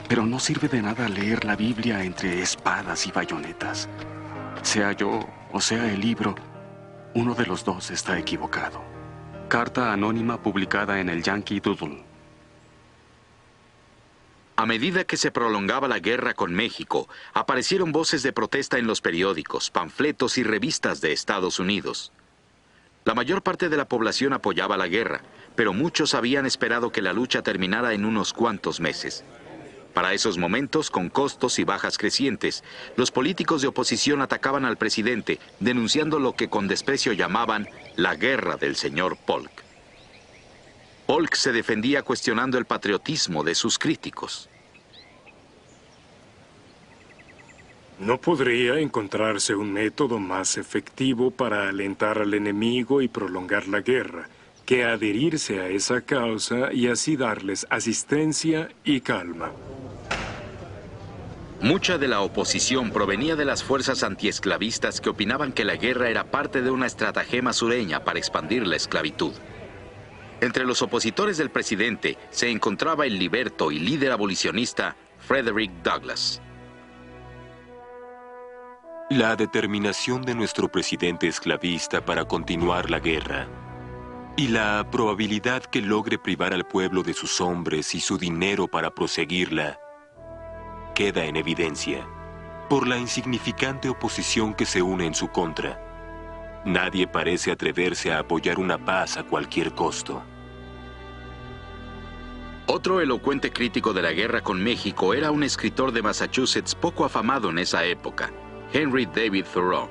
pero no sirve de nada leer la Biblia entre espadas y bayonetas. Sea yo o sea el libro, uno de los dos está equivocado. Carta anónima publicada en el Yankee Doodle. A medida que se prolongaba la guerra con México, aparecieron voces de protesta en los periódicos, panfletos y revistas de Estados Unidos. La mayor parte de la población apoyaba la guerra, pero muchos habían esperado que la lucha terminara en unos cuantos meses. Para esos momentos, con costos y bajas crecientes, los políticos de oposición atacaban al presidente, denunciando lo que con desprecio llamaban la guerra del señor Polk. Polk se defendía cuestionando el patriotismo de sus críticos. ¿No podría encontrarse un método más efectivo para alentar al enemigo y prolongar la guerra que adherirse a esa causa y así darles asistencia y calma? Mucha de la oposición provenía de las fuerzas antiesclavistas que opinaban que la guerra era parte de una estratagema sureña para expandir la esclavitud. Entre los opositores del presidente se encontraba el liberto y líder abolicionista Frederick Douglass. La determinación de nuestro presidente esclavista para continuar la guerra y la probabilidad que logre privar al pueblo de sus hombres y su dinero para proseguirla queda en evidencia por la insignificante oposición que se une en su contra. Nadie parece atreverse a apoyar una paz a cualquier costo. Otro elocuente crítico de la guerra con México era un escritor de Massachusetts poco afamado en esa época, Henry David Thoreau.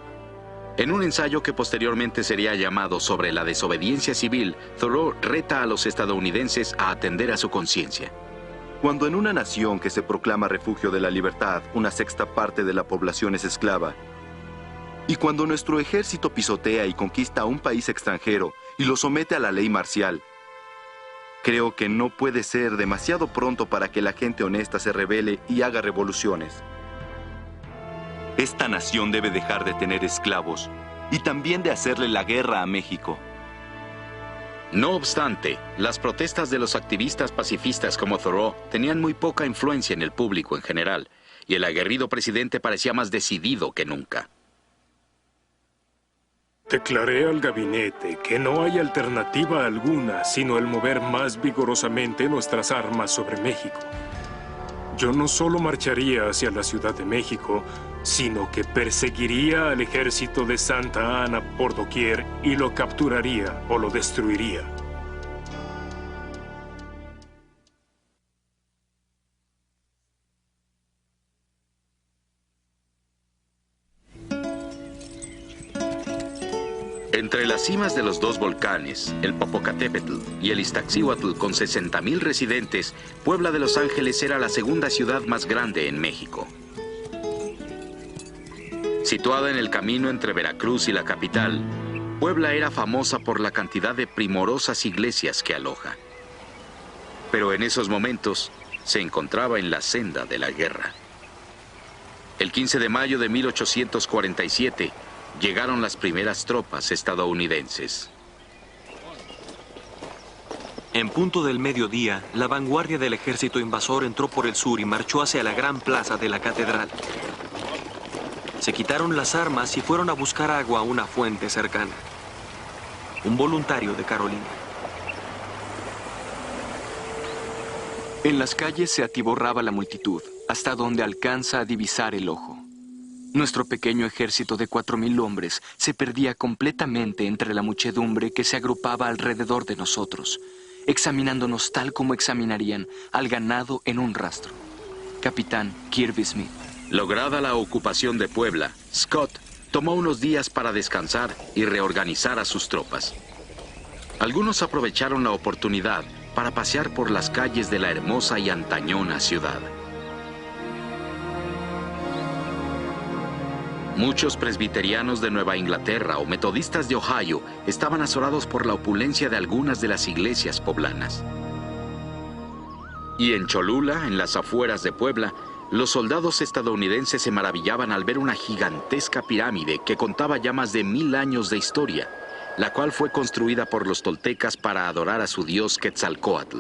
En un ensayo que posteriormente sería llamado Sobre la desobediencia civil, Thoreau reta a los estadounidenses a atender a su conciencia. Cuando en una nación que se proclama refugio de la libertad, una sexta parte de la población es esclava, y cuando nuestro ejército pisotea y conquista a un país extranjero y lo somete a la ley marcial, creo que no puede ser demasiado pronto para que la gente honesta se rebele y haga revoluciones. Esta nación debe dejar de tener esclavos y también de hacerle la guerra a México. No obstante, las protestas de los activistas pacifistas como Thoreau tenían muy poca influencia en el público en general, y el aguerrido presidente parecía más decidido que nunca. Declaré al gabinete que no hay alternativa alguna sino el mover más vigorosamente nuestras armas sobre México. Yo no solo marcharía hacia la Ciudad de México, sino que perseguiría al ejército de Santa Anna por doquier y lo capturaría o lo destruiría. Entre las cimas de los dos volcanes, el Popocatépetl y el Iztaccíhuatl, con 60,000 residentes, Puebla de Los Ángeles era la segunda ciudad más grande en México. Situada en el camino entre Veracruz y la capital, Puebla era famosa por la cantidad de primorosas iglesias que aloja. Pero en esos momentos se encontraba en la senda de la guerra. El 15 de mayo de 1847, llegaron las primeras tropas estadounidenses. En punto del mediodía, la vanguardia del ejército invasor entró por el sur y marchó hacia la gran plaza de la catedral. Se quitaron las armas y fueron a buscar agua a una fuente cercana. Un voluntario de Carolina. En las calles se atiborraba la multitud, hasta donde alcanza a divisar el ojo. Nuestro pequeño ejército de 4,000 hombres se perdía completamente entre la muchedumbre que se agrupaba alrededor de nosotros, examinándonos tal como examinarían al ganado en un rastro. Capitán Kirby Smith. Lograda la ocupación de Puebla, Scott tomó unos días para descansar y reorganizar a sus tropas. Algunos aprovecharon la oportunidad para pasear por las calles de la hermosa y antañona ciudad. Muchos presbiterianos de Nueva Inglaterra o metodistas de Ohio estaban azorados por la opulencia de algunas de las iglesias poblanas. Y en Cholula, en las afueras de Puebla, los soldados estadounidenses se maravillaban al ver una gigantesca pirámide que contaba ya más de 1000 años de historia, la cual fue construida por los toltecas para adorar a su dios Quetzalcóatl.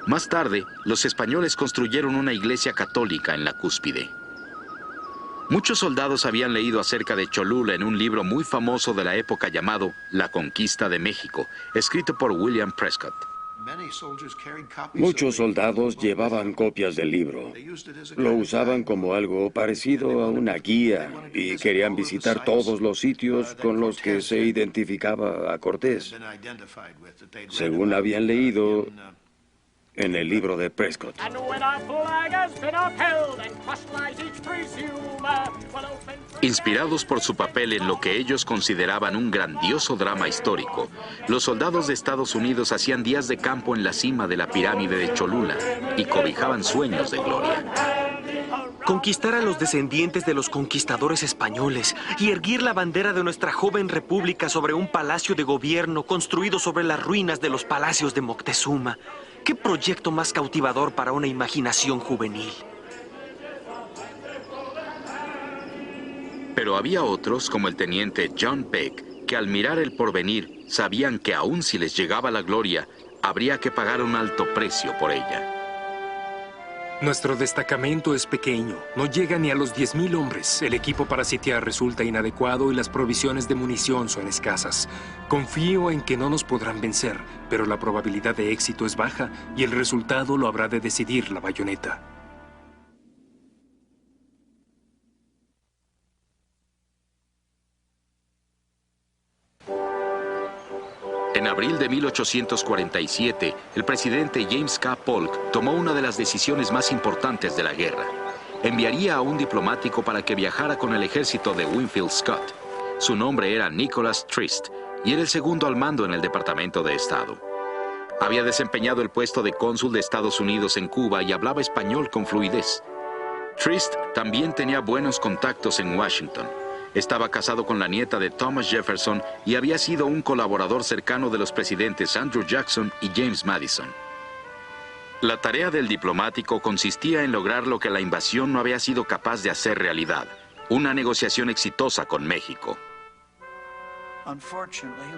Más tarde, los españoles construyeron una iglesia católica en la cúspide. Muchos soldados habían leído acerca de Cholula en un libro muy famoso de la época llamado La Conquista de México, escrito por William Prescott. Muchos soldados llevaban copias del libro. Lo usaban como algo parecido a una guía y querían visitar todos los sitios con los que se identificaba a Cortés, según habían leído en el libro de Prescott. Inspirados por su papel en lo que ellos consideraban un grandioso drama histórico, los soldados de Estados Unidos hacían días de campo en la cima de la pirámide de Cholula y cobijaban sueños de gloria. Conquistar a los descendientes de los conquistadores españoles y erguir la bandera de nuestra joven república sobre un palacio de gobierno construido sobre las ruinas de los palacios de Moctezuma. ¿Qué proyecto más cautivador para una imaginación juvenil? Pero había otros, como el teniente John Peck, que al mirar el porvenir sabían que aun si les llegaba la gloria, habría que pagar un alto precio por ella. Nuestro destacamento es pequeño, no llega ni a los 10,000 hombres. El equipo para sitiar resulta inadecuado y las provisiones de munición son escasas. Confío en que no nos podrán vencer, pero la probabilidad de éxito es baja y el resultado lo habrá de decidir la bayoneta. En abril de 1847, el presidente James K. Polk tomó una de las decisiones más importantes de la guerra. Enviaría a un diplomático para que viajara con el ejército de Winfield Scott. Su nombre era Nicholas Trist y era el segundo al mando en el Departamento de Estado. Había desempeñado el puesto de cónsul de Estados Unidos en Cuba y hablaba español con fluidez. Trist también tenía buenos contactos en Washington. Estaba casado con la nieta de Thomas Jefferson y había sido un colaborador cercano de los presidentes Andrew Jackson y James Madison. La tarea del diplomático consistía en lograr lo que la invasión no había sido capaz de hacer realidad, una negociación exitosa con México.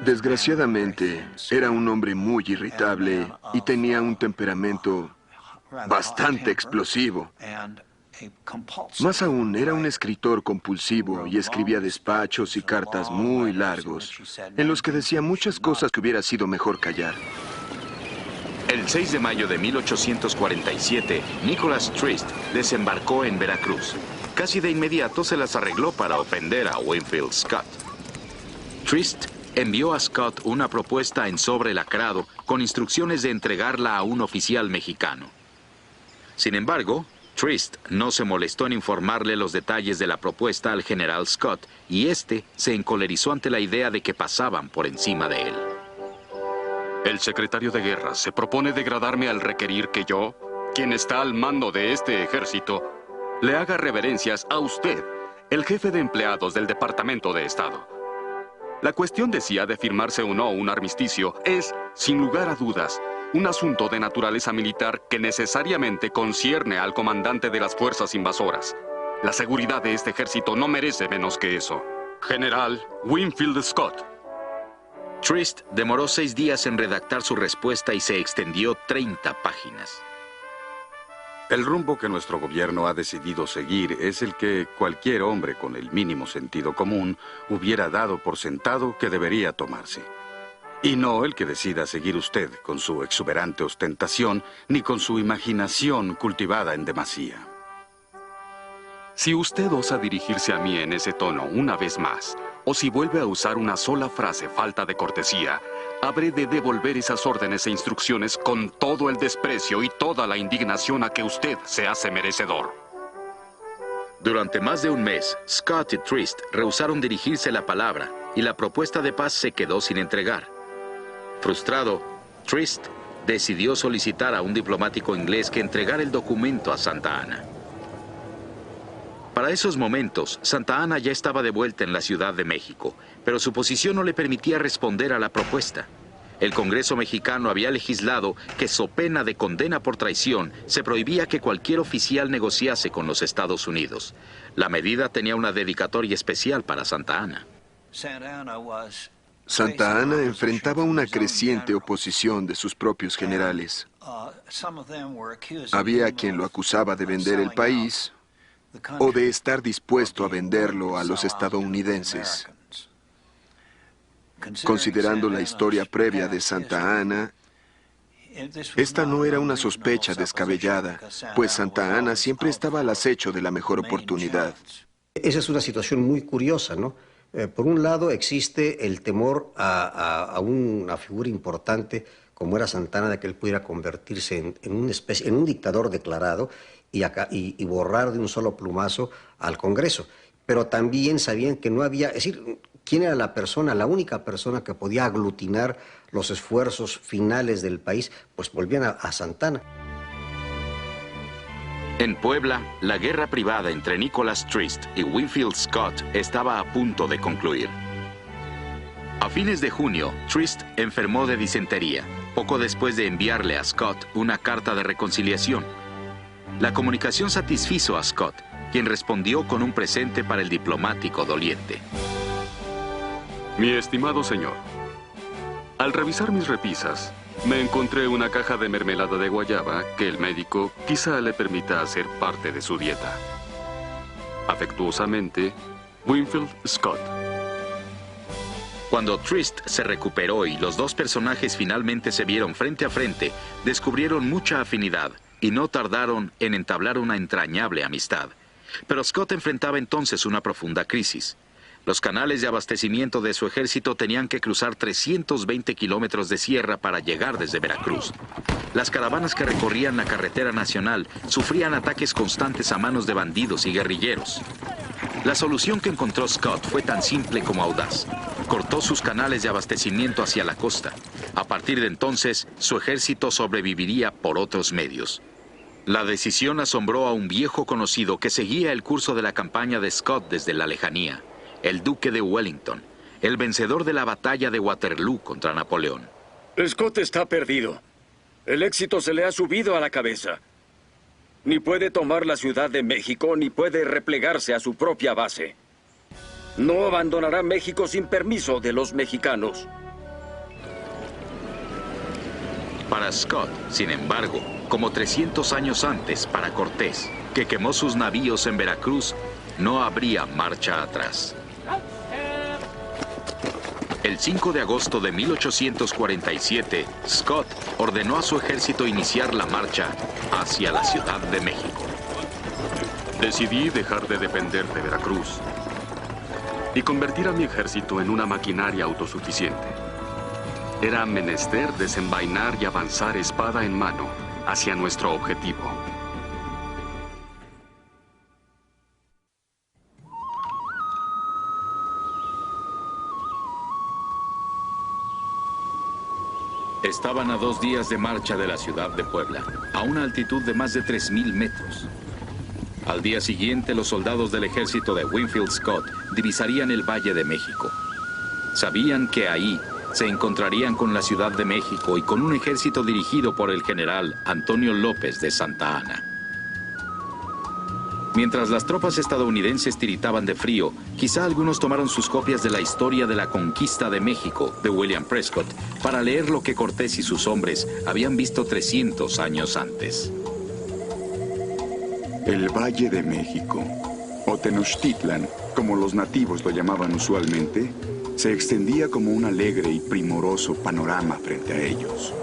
Desgraciadamente, era un hombre muy irritable y tenía un temperamento bastante explosivo. Más aún, era un escritor compulsivo y escribía despachos y cartas muy largos, en los que decía muchas cosas que hubiera sido mejor callar. El 6 de mayo de 1847, Nicholas Trist desembarcó en Veracruz. Casi de inmediato se las arregló para ofender a Winfield Scott. Trist envió a Scott una propuesta en sobre lacrado con instrucciones de entregarla a un oficial mexicano. Sin embargo, Trist no se molestó en informarle los detalles de la propuesta al general Scott y este se encolerizó ante la idea de que pasaban por encima de él. El secretario de Guerra se propone degradarme al requerir que yo, quien está al mando de este ejército, le haga reverencias a usted, el jefe de empleados del Departamento de Estado. La cuestión de si ha de firmarse o no un armisticio es, sin lugar a dudas, un asunto de naturaleza militar que necesariamente concierne al comandante de las fuerzas invasoras. La seguridad de este ejército no merece menos que eso. General Winfield Scott. Trist demoró 6 días en redactar su respuesta y se extendió 30 páginas. El rumbo que nuestro gobierno ha decidido seguir es el que cualquier hombre con el mínimo sentido común hubiera dado por sentado que debería tomarse. Y no el que decida seguir usted con su exuberante ostentación ni con su imaginación cultivada en demasía. Si usted osa dirigirse a mí en ese tono una vez más, o si vuelve a usar una sola frase falta de cortesía, habré de devolver esas órdenes e instrucciones con todo el desprecio y toda la indignación a que usted se hace merecedor. Durante más de un mes, Scott y Trist rehusaron dirigirse la palabra y la propuesta de paz se quedó sin entregar. Frustrado, Trist decidió solicitar a un diplomático inglés que entregara el documento a Santa Anna. Para esos momentos, Santa Anna ya estaba de vuelta en la Ciudad de México, pero su posición no le permitía responder a la propuesta. El Congreso mexicano había legislado que, so pena de condena por traición, se prohibía que cualquier oficial negociase con los Estados Unidos. La medida tenía una dedicatoria especial para Santa Anna. Santa Anna enfrentaba una creciente oposición de sus propios generales. Había quien lo acusaba de vender el país o de estar dispuesto a venderlo a los estadounidenses. Considerando la historia previa de Santa Anna, esta no era una sospecha descabellada, pues Santa Anna siempre estaba al acecho de la mejor oportunidad. Esa es una situación muy curiosa, ¿no? Por un lado existe el temor a una figura importante como era Santa Anna, de que él pudiera convertirse en un dictador declarado y borrar de un solo plumazo al Congreso. Pero también sabían que no había, es decir, ¿quién era la única persona que podía aglutinar los esfuerzos finales del país? Pues volvían a Santa Anna. En Puebla, la guerra privada entre Nicholas Trist y Winfield Scott estaba a punto de concluir. A fines de junio, Trist enfermó de disentería, poco después de enviarle a Scott una carta de reconciliación. La comunicación satisfizo a Scott, quien respondió con un presente para el diplomático doliente. Mi estimado señor, al revisar mis repisas, me encontré una caja de mermelada de guayaba que el médico quizá le permita hacer parte de su dieta. Afectuosamente, Winfield Scott. Cuando Trist se recuperó y los dos personajes finalmente se vieron frente a frente, descubrieron mucha afinidad y no tardaron en entablar una entrañable amistad. Pero Scott enfrentaba entonces una profunda crisis. Los canales de abastecimiento de su ejército tenían que cruzar 320 kilómetros de sierra para llegar desde Veracruz. Las caravanas que recorrían la carretera nacional sufrían ataques constantes a manos de bandidos y guerrilleros. La solución que encontró Scott fue tan simple como audaz. Cortó sus canales de abastecimiento hacia la costa. A partir de entonces, su ejército sobreviviría por otros medios. La decisión asombró a un viejo conocido que seguía el curso de la campaña de Scott desde la lejanía. El duque de Wellington, el vencedor de la batalla de Waterloo contra Napoleón. Scott está perdido. El éxito se le ha subido a la cabeza. Ni puede tomar la Ciudad de México, ni puede replegarse a su propia base. No abandonará México sin permiso de los mexicanos. Para Scott, sin embargo, como 300 años antes para Cortés, que quemó sus navíos en Veracruz, no habría marcha atrás. El 5 de agosto de 1847, Scott ordenó a su ejército iniciar la marcha hacia la Ciudad de México. Decidí dejar de depender de Veracruz y convertir a mi ejército en una maquinaria autosuficiente. Era menester desenvainar y avanzar espada en mano hacia nuestro objetivo. Estaban a 2 días de marcha de la ciudad de Puebla, a una altitud de más de 3,000 metros. Al día siguiente, los soldados del ejército de Winfield Scott divisarían el Valle de México. Sabían que ahí se encontrarían con la Ciudad de México y con un ejército dirigido por el general Antonio López de Santa Anna. Mientras las tropas estadounidenses tiritaban de frío, quizá algunos tomaron sus copias de la historia de la conquista de México de William Prescott para leer lo que Cortés y sus hombres habían visto 300 años antes. El Valle de México, o Tenochtitlan, como los nativos lo llamaban usualmente, se extendía como un alegre y primoroso panorama frente a ellos.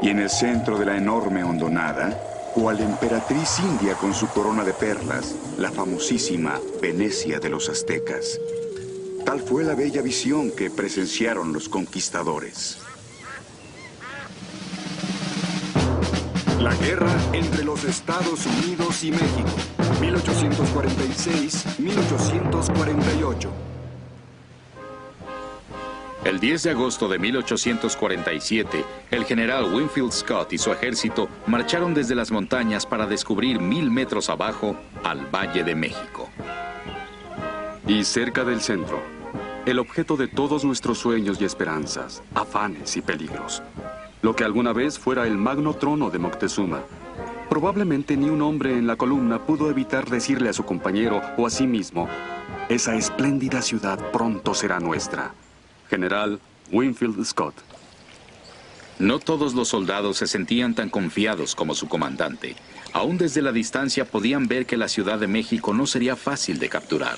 Y en el centro de la enorme hondonada, cual emperatriz india con su corona de perlas, la famosísima Venecia de los aztecas. Tal fue la bella visión que presenciaron los conquistadores. La guerra entre los Estados Unidos y México, 1846-1848. El 10 de agosto de 1847, el general Winfield Scott y su ejército marcharon desde las montañas para descubrir 1000 metros abajo al Valle de México. Y cerca del centro, el objeto de todos nuestros sueños y esperanzas, afanes y peligros. Lo que alguna vez fuera el magno trono de Moctezuma. Probablemente ni un hombre en la columna pudo evitar decirle a su compañero o a sí mismo: esa espléndida ciudad pronto será nuestra. General Winfield Scott. No todos los soldados se sentían tan confiados como su comandante. Aún desde la distancia podían ver que la Ciudad de México no sería fácil de capturar.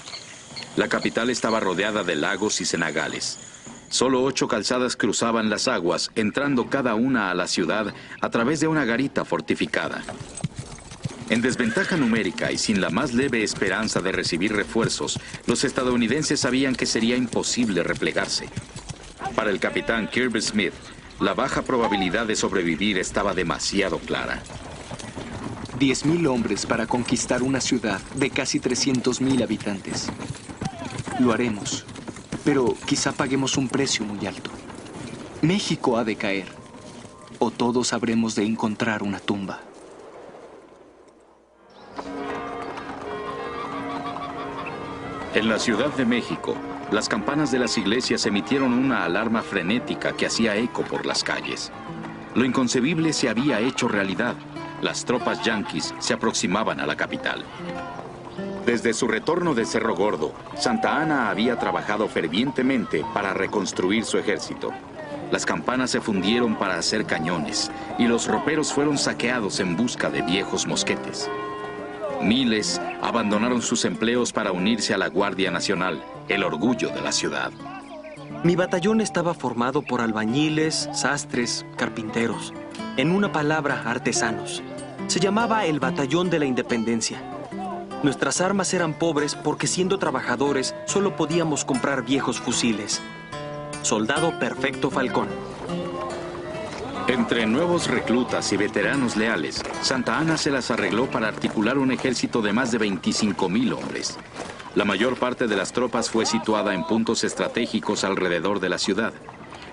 La capital estaba rodeada de lagos y cenagales. Solo 8 calzadas cruzaban las aguas, entrando cada una a la ciudad a través de una garita fortificada. En desventaja numérica y sin la más leve esperanza de recibir refuerzos, los estadounidenses sabían que sería imposible replegarse. Para el capitán Kirby Smith, la baja probabilidad de sobrevivir estaba demasiado clara. 10,000 hombres para conquistar una ciudad de casi 300,000 habitantes. Lo haremos, pero quizá paguemos un precio muy alto. México ha de caer, o todos habremos de encontrar una tumba. En la Ciudad de México, las campanas de las iglesias emitieron una alarma frenética que hacía eco por las calles. Lo inconcebible se había hecho realidad. Las tropas yanquis se aproximaban a la capital. Desde su retorno de Cerro Gordo, Santa Anna había trabajado fervientemente para reconstruir su ejército. Las campanas se fundieron para hacer cañones y los roperos fueron saqueados en busca de viejos mosquetes. Miles abandonaron sus empleos para unirse a la Guardia Nacional, el orgullo de la ciudad. Mi batallón estaba formado por albañiles, sastres, carpinteros. En una palabra, artesanos. Se llamaba el Batallón de la Independencia. Nuestras armas eran pobres porque, siendo trabajadores, solo podíamos comprar viejos fusiles. Soldado perfecto Falcón. Entre nuevos reclutas y veteranos leales, Santa Anna se las arregló para articular un ejército de más de 25,000 hombres. La mayor parte de las tropas fue situada en puntos estratégicos alrededor de la ciudad.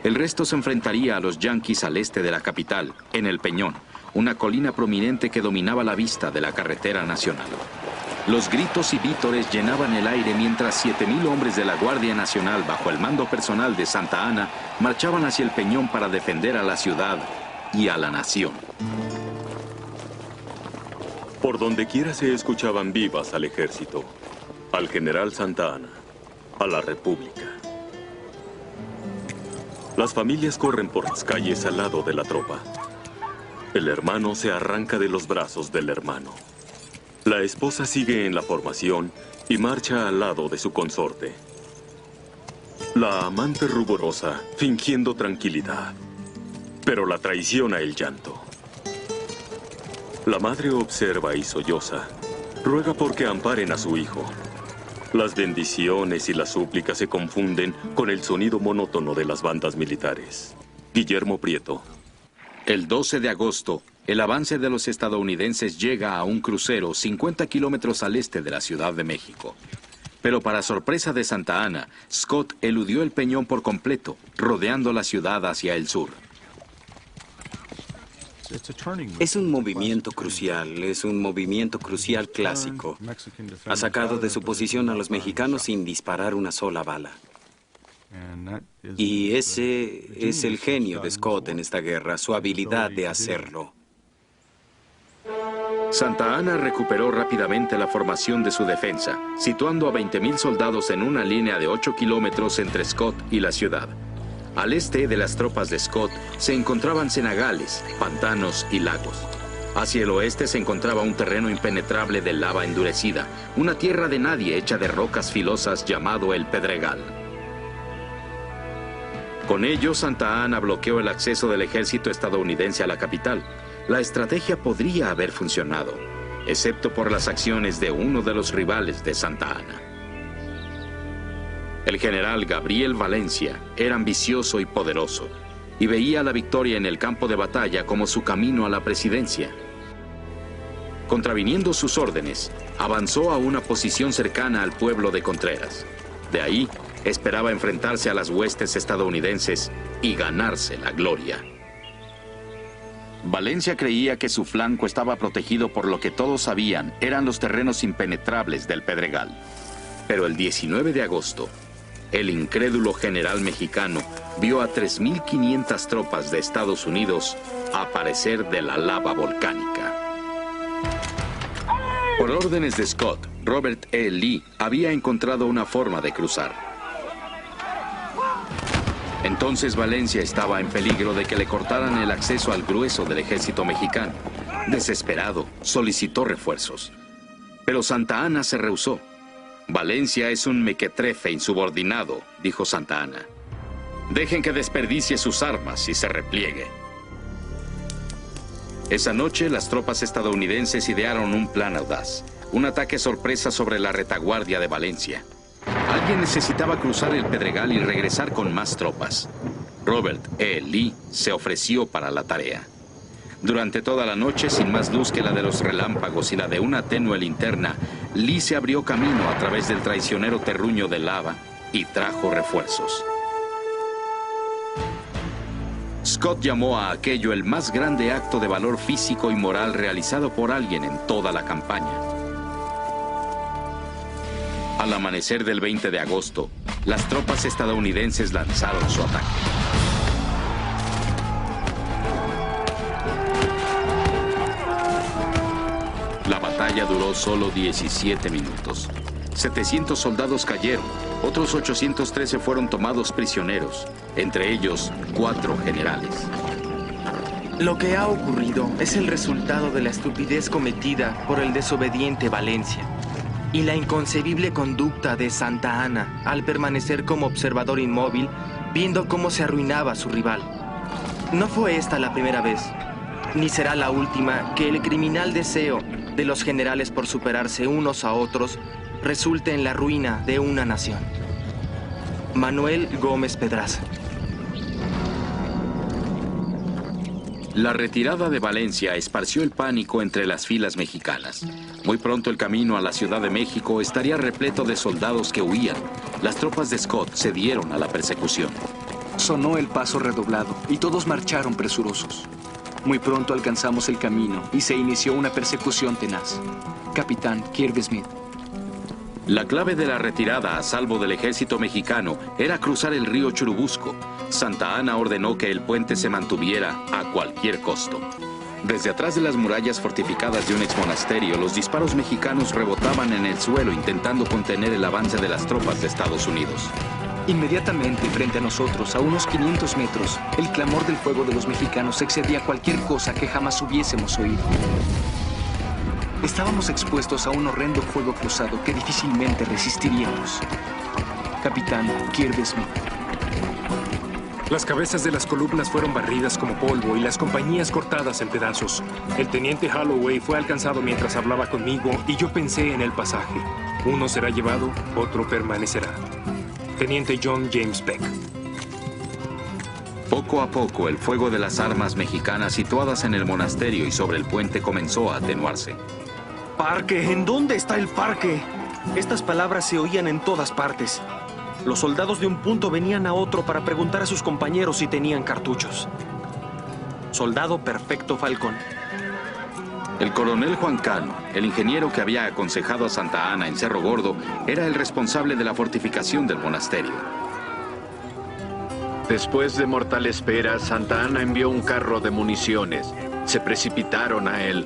El resto se enfrentaría a los yanquis al este de la capital, en El Peñón, una colina prominente que dominaba la vista de la carretera nacional. Los gritos y vítores llenaban el aire mientras 7,000 hombres de la Guardia Nacional, bajo el mando personal de Santa Anna, marchaban hacia el Peñón para defender a la ciudad y a la nación. Por donde quiera se escuchaban vivas al ejército, al general Santa Anna, a la República. Las familias corren por las calles al lado de la tropa. El hermano se arranca de los brazos del hermano. La esposa sigue en la formación y marcha al lado de su consorte. La amante ruborosa, fingiendo tranquilidad, pero la traiciona el llanto. La madre observa y solloza, ruega porque amparen a su hijo. Las bendiciones y las súplicas se confunden con el sonido monótono de las bandas militares. Guillermo Prieto. El 12 de agosto, el avance de los estadounidenses llega a un crucero 50 kilómetros al este de la Ciudad de México. Pero para sorpresa de Santa Anna, Scott eludió el Peñón por completo, rodeando la ciudad hacia el sur. Es un movimiento crucial clásico. Ha sacado de su posición a los mexicanos sin disparar una sola bala. Y ese es el genio de Scott en esta guerra, su habilidad de hacerlo. Santa Anna recuperó rápidamente la formación de su defensa, situando a 20,000 soldados en una línea de 8 kilómetros entre Scott y la ciudad. Al este de las tropas de Scott se encontraban cenagales, pantanos y lagos. Hacia el oeste se encontraba un terreno impenetrable de lava endurecida, una tierra de nadie hecha de rocas filosas llamado el Pedregal. Con ello, Santa Anna bloqueó el acceso del ejército estadounidense a la capital. La estrategia podría haber funcionado, excepto por las acciones de uno de los rivales de Santa Anna. El general Gabriel Valencia era ambicioso y poderoso, y veía la victoria en el campo de batalla como su camino a la presidencia. Contraviniendo sus órdenes, avanzó a una posición cercana al pueblo de Contreras. De ahí, Esperaba enfrentarse a las huestes estadounidenses y ganarse la gloria. Valencia creía que su flanco estaba protegido por lo que todos sabían eran los terrenos impenetrables del Pedregal. Pero el 19 de agosto, el incrédulo general mexicano vio a 3.500 tropas de Estados Unidos aparecer de la lava volcánica. Por órdenes de Scott, Robert E. Lee había encontrado una forma de cruzar. Entonces Valencia estaba en peligro de que le cortaran el acceso al grueso del ejército mexicano. Desesperado, solicitó refuerzos. Pero Santa Anna se rehusó. Valencia es un mequetrefe insubordinado, dijo Santa Anna. Dejen que desperdicie sus armas y se repliegue. Esa noche, las tropas estadounidenses idearon un plan audaz. Un ataque sorpresa sobre la retaguardia de Valencia. Alguien necesitaba cruzar el Pedregal y regresar con más tropas. Robert E. Lee se ofreció para la tarea. Durante toda la noche, sin más luz que la de los relámpagos y la de una tenue linterna, Lee se abrió camino a través del traicionero terruño de lava y trajo refuerzos. Scott llamó a aquello el más grande acto de valor físico y moral realizado por alguien en toda la campaña. Al amanecer del 20 de agosto, las tropas estadounidenses lanzaron su ataque. La batalla duró solo 17 minutos. 700 soldados cayeron, otros 813 fueron tomados prisioneros, entre ellos 4 generales. Lo que ha ocurrido es el resultado de la estupidez cometida por el desobediente Valencia y la inconcebible conducta de Santa Anna al permanecer como observador inmóvil viendo cómo se arruinaba su rival. No fue esta la primera vez, ni será la última que el criminal deseo de los generales por superarse unos a otros resulte en la ruina de una nación. Manuel Gómez Pedraza. La retirada de Valencia esparció el pánico entre las filas mexicanas. Muy pronto el camino a la Ciudad de México estaría repleto de soldados que huían. Las tropas de Scott cedieron a la persecución. Sonó el paso redoblado y todos marcharon presurosos. Muy pronto alcanzamos el camino y se inició una persecución tenaz. Capitán Kirby Smith. La clave de la retirada a salvo del ejército mexicano era cruzar el río Churubusco. Santa Anna ordenó que el puente se mantuviera a cualquier costo. Desde atrás de las murallas fortificadas de un exmonasterio, los disparos mexicanos rebotaban en el suelo intentando contener el avance de las tropas de Estados Unidos. Inmediatamente frente a nosotros, a unos 500 metros, el clamor del fuego de los mexicanos excedía cualquier cosa que jamás hubiésemos oído. Estábamos expuestos a un horrendo fuego cruzado que difícilmente resistiríamos. Capitán Kirby Smith. Las cabezas de las columnas fueron barridas como polvo y las compañías cortadas en pedazos. El teniente Holloway fue alcanzado mientras hablaba conmigo y yo pensé en el pasaje. Uno será llevado, otro permanecerá. Teniente John James Peck. Poco a poco, el fuego de las armas mexicanas situadas en el monasterio y sobre el puente comenzó a atenuarse. ¡Parque! ¿En dónde está el parque? Estas palabras se oían en todas partes. Los soldados de un punto venían a otro para preguntar a sus compañeros si tenían cartuchos. Soldado Perfecto Falcón. El coronel Juan Cano, el ingeniero que había aconsejado a Santa Anna en Cerro Gordo, era el responsable de la fortificación del monasterio. Después de mortal espera, Santa Anna envió un carro de municiones. Se precipitaron a él.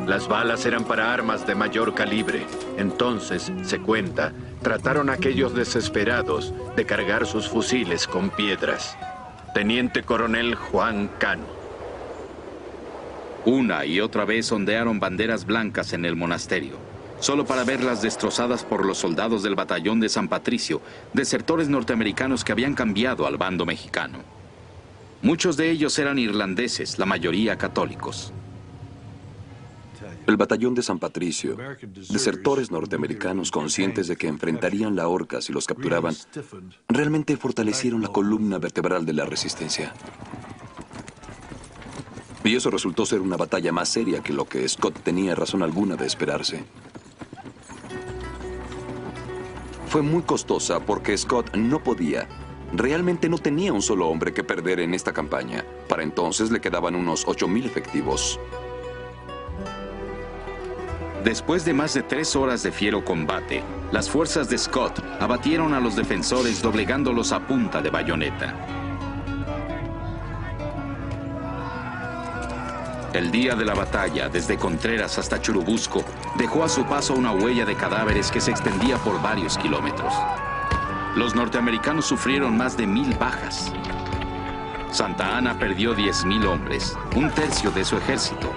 Las balas eran para armas de mayor calibre. Entonces, se cuenta, trataron a aquellos desesperados de cargar sus fusiles con piedras. Teniente Coronel Juan Cano. Una y otra vez ondearon banderas blancas en el monasterio, solo para verlas destrozadas por los soldados del batallón de San Patricio, desertores norteamericanos que habían cambiado al bando mexicano. Muchos de ellos eran irlandeses, la mayoría católicos. El batallón de San Patricio, desertores norteamericanos conscientes de que enfrentarían la horca si los capturaban, realmente fortalecieron la columna vertebral de la resistencia. Y eso resultó ser una batalla más seria que lo que Scott tenía razón alguna de esperarse. Fue muy costosa porque Scott no podía. Realmente no tenía un solo hombre que perder en esta campaña. Para entonces le quedaban unos 8,000 efectivos. Después de más de 3 horas de fiero combate, las fuerzas de Scott abatieron a los defensores doblegándolos a punta de bayoneta. El día de la batalla, desde Contreras hasta Churubusco, dejó a su paso una huella de cadáveres que se extendía por varios kilómetros. Los norteamericanos sufrieron más de 1,000 bajas. Santa Anna perdió 10,000 hombres, un tercio de su ejército.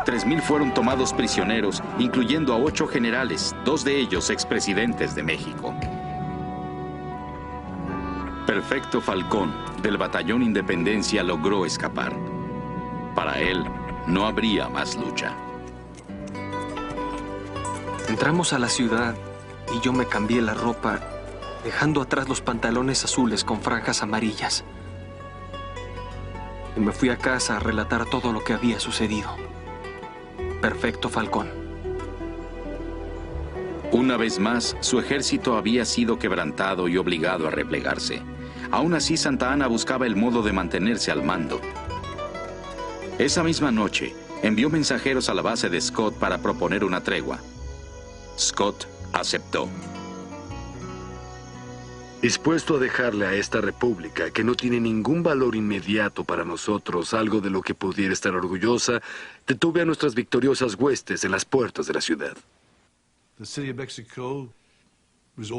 3,000 fueron tomados prisioneros, incluyendo a 8 generales, 2 de ellos expresidentes de México. Perfecto Falcón, del Batallón Independencia, logró escapar. Para él, no habría más lucha. Entramos a la ciudad y yo me cambié la ropa, dejando atrás los pantalones azules con franjas amarillas. Y me fui a casa a relatar todo lo que había sucedido. Perfecto Falcón. Una vez más, su ejército había sido quebrantado y obligado a replegarse. Aún así, Santa Anna buscaba el modo de mantenerse al mando. Esa misma noche, envió mensajeros a la base de Scott para proponer una tregua. Scott aceptó. Dispuesto a dejarle a esta república, que no tiene ningún valor inmediato para nosotros, algo de lo que pudiera estar orgullosa, detuve a nuestras victoriosas huestes en las puertas de la ciudad.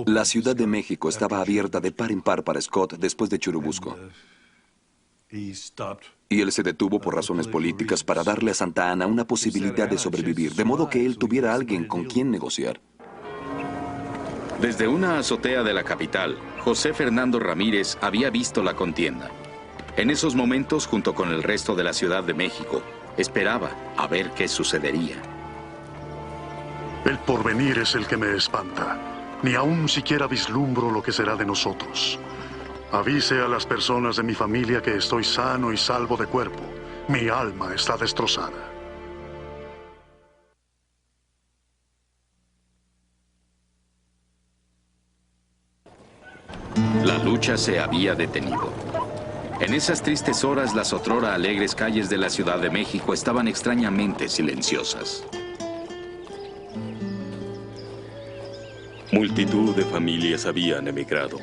La Ciudad de México estaba abierta de par en par para Scott después de Churubusco. Y él se detuvo por razones políticas para darle a Santa Anna una posibilidad de sobrevivir, de modo que él tuviera alguien con quien negociar. Desde una azotea de la capital, José Fernando Ramírez había visto la contienda. En esos momentos, junto con el resto de la Ciudad de México, esperaba a ver qué sucedería. El porvenir es el que me espanta. Ni aún siquiera vislumbro lo que será de nosotros. Avise a las personas de mi familia que estoy sano y salvo de cuerpo. Mi alma está destrozada. La lucha se había detenido. En esas tristes horas, las otrora alegres calles de la Ciudad de México estaban extrañamente silenciosas. Multitud de familias habían emigrado.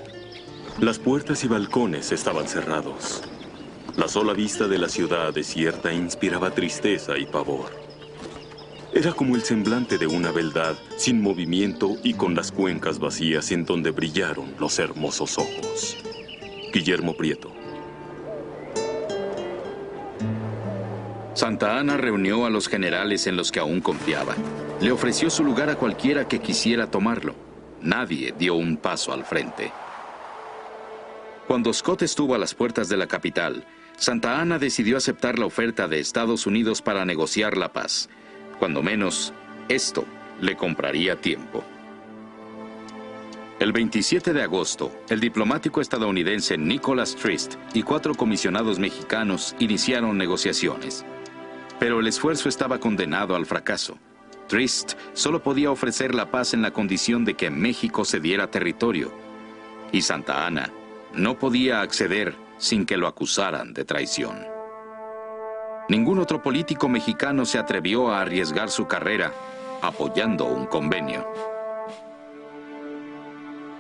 Las puertas y balcones estaban cerrados. La sola vista de la ciudad desierta inspiraba tristeza y pavor. Era como el semblante de una beldad sin movimiento y con las cuencas vacías en donde brillaron los hermosos ojos. Guillermo Prieto. Santa Anna reunió a los generales en los que aún confiaba. Le ofreció su lugar a cualquiera que quisiera tomarlo. Nadie dio un paso al frente. Cuando Scott estuvo a las puertas de la capital, Santa Anna decidió aceptar la oferta de Estados Unidos para negociar la paz. Cuando menos, esto le compraría tiempo. El 27 de agosto, el diplomático estadounidense Nicholas Trist y 4 comisionados mexicanos iniciaron negociaciones. Pero el esfuerzo estaba condenado al fracaso. Trist solo podía ofrecer la paz en la condición de que México cediera territorio. Y Santa Anna no podía acceder sin que lo acusaran de traición. Ningún otro político mexicano se atrevió a arriesgar su carrera apoyando un convenio.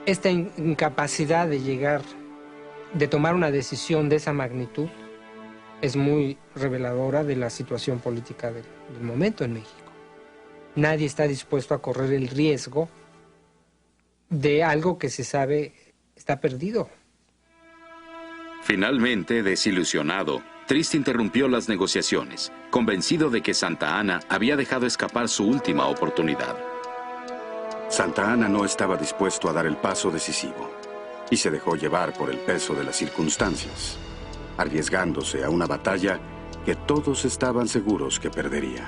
Esta incapacidad de tomar una decisión de esa magnitud es muy reveladora de la situación política del momento en México. Nadie está dispuesto a correr el riesgo de algo que se sabe está perdido. Finalmente, desilusionado, Trist interrumpió las negociaciones, convencido de que Santa Anna había dejado escapar su última oportunidad. Santa Anna no estaba dispuesto a dar el paso decisivo y se dejó llevar por el peso de las circunstancias, arriesgándose a una batalla que todos estaban seguros que perdería.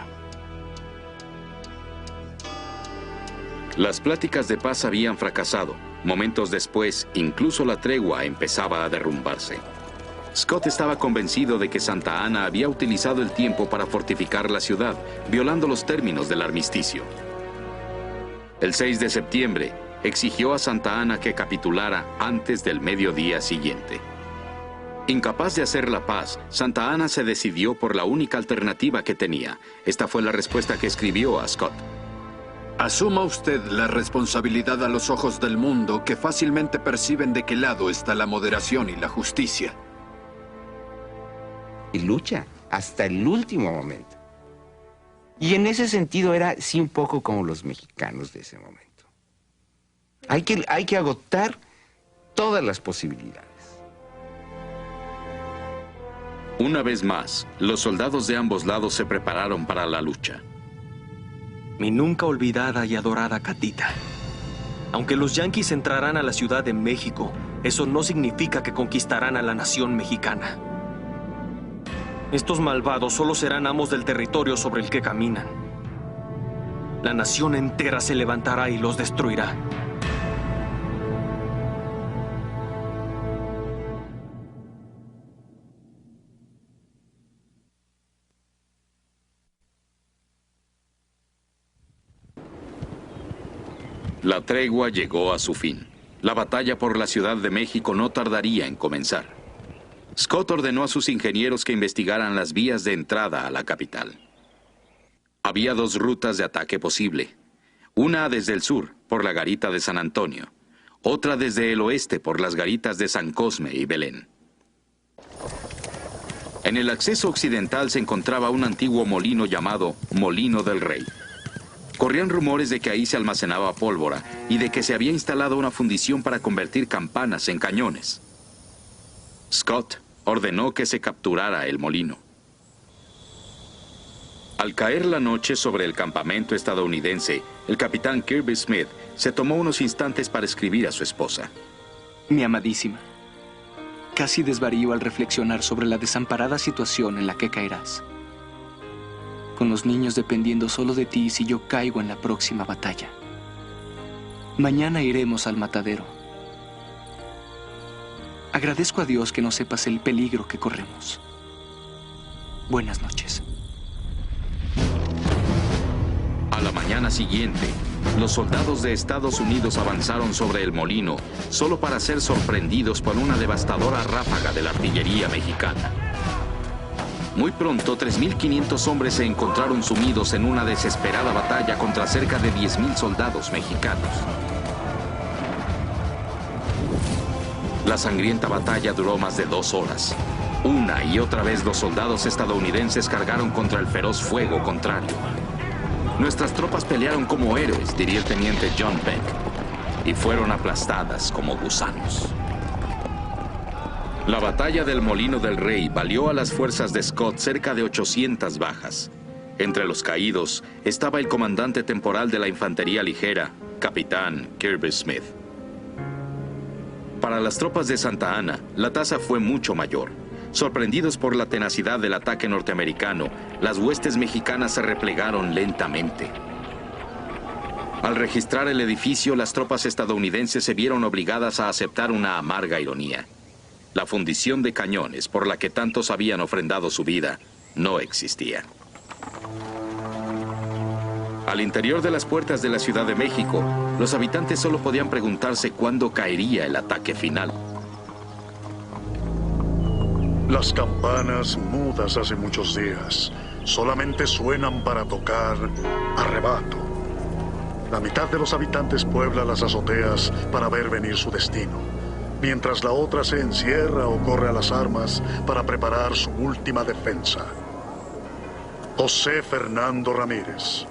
Las pláticas de paz habían fracasado. Momentos después, incluso la tregua empezaba a derrumbarse. Scott estaba convencido de que Santa Anna había utilizado el tiempo para fortificar la ciudad, violando los términos del armisticio. El 6 de septiembre, exigió a Santa Anna que capitulara antes del mediodía siguiente. Incapaz de hacer la paz, Santa Anna se decidió por la única alternativa que tenía. Esta fue la respuesta que escribió a Scott. Asuma usted la responsabilidad a los ojos del mundo, que fácilmente perciben de qué lado está la moderación y la justicia. Y lucha hasta el último momento. Y en ese sentido era sí un poco como los mexicanos de ese momento. Hay que agotar todas las posibilidades. Una vez más, los soldados de ambos lados se prepararon para la lucha. Mi nunca olvidada y adorada Catita. Aunque los yanquis entrarán a la Ciudad de México, eso no significa que conquistarán a la nación mexicana. Estos malvados solo serán amos del territorio sobre el que caminan. La nación entera se levantará y los destruirá. La tregua llegó a su fin. La batalla por la Ciudad de México no tardaría en comenzar. Scott ordenó a sus ingenieros que investigaran las vías de entrada a la capital. Había dos rutas de ataque posible. Una desde el sur, por la garita de San Antonio. Otra desde el oeste, por las garitas de San Cosme y Belén. En el acceso occidental se encontraba un antiguo molino llamado Molino del Rey. Corrían rumores de que ahí se almacenaba pólvora y de que se había instalado una fundición para convertir campanas en cañones. Scott ordenó que se capturara el molino. Al caer la noche sobre el campamento estadounidense, el capitán Kirby Smith se tomó unos instantes para escribir a su esposa. Mi amadísima, casi desvarío al reflexionar sobre la desamparada situación en la que caerás. Con los niños dependiendo solo de ti si yo caigo en la próxima batalla. Mañana iremos al matadero. Agradezco a Dios que no sepas el peligro que corremos. Buenas noches. A la mañana siguiente, los soldados de Estados Unidos avanzaron sobre el molino, solo para ser sorprendidos por una devastadora ráfaga de la artillería mexicana. Muy pronto, 3.500 hombres se encontraron sumidos en una desesperada batalla contra cerca de 10.000 soldados mexicanos. La sangrienta batalla duró más de 2 horas. Una y otra vez los soldados estadounidenses cargaron contra el feroz fuego contrario. Nuestras tropas pelearon como héroes, diría el teniente John Peck, y fueron aplastadas como gusanos. La batalla del Molino del Rey valió a las fuerzas de Scott cerca de 800 bajas. Entre los caídos estaba el comandante temporal de la infantería ligera, capitán Kirby Smith. Para las tropas de Santa Anna, la tasa fue mucho mayor. Sorprendidos por la tenacidad del ataque norteamericano, las huestes mexicanas se replegaron lentamente. Al registrar el edificio, las tropas estadounidenses se vieron obligadas a aceptar una amarga ironía. La fundición de cañones por la que tantos habían ofrendado su vida no existía. Al interior de las puertas de la Ciudad de México, los habitantes solo podían preguntarse cuándo caería el ataque final. Las campanas, mudas hace muchos días, solamente suenan para tocar arrebato. La mitad de los habitantes puebla las azoteas para ver venir su destino, mientras la otra se encierra o corre a las armas para preparar su última defensa. José Fernando Ramírez.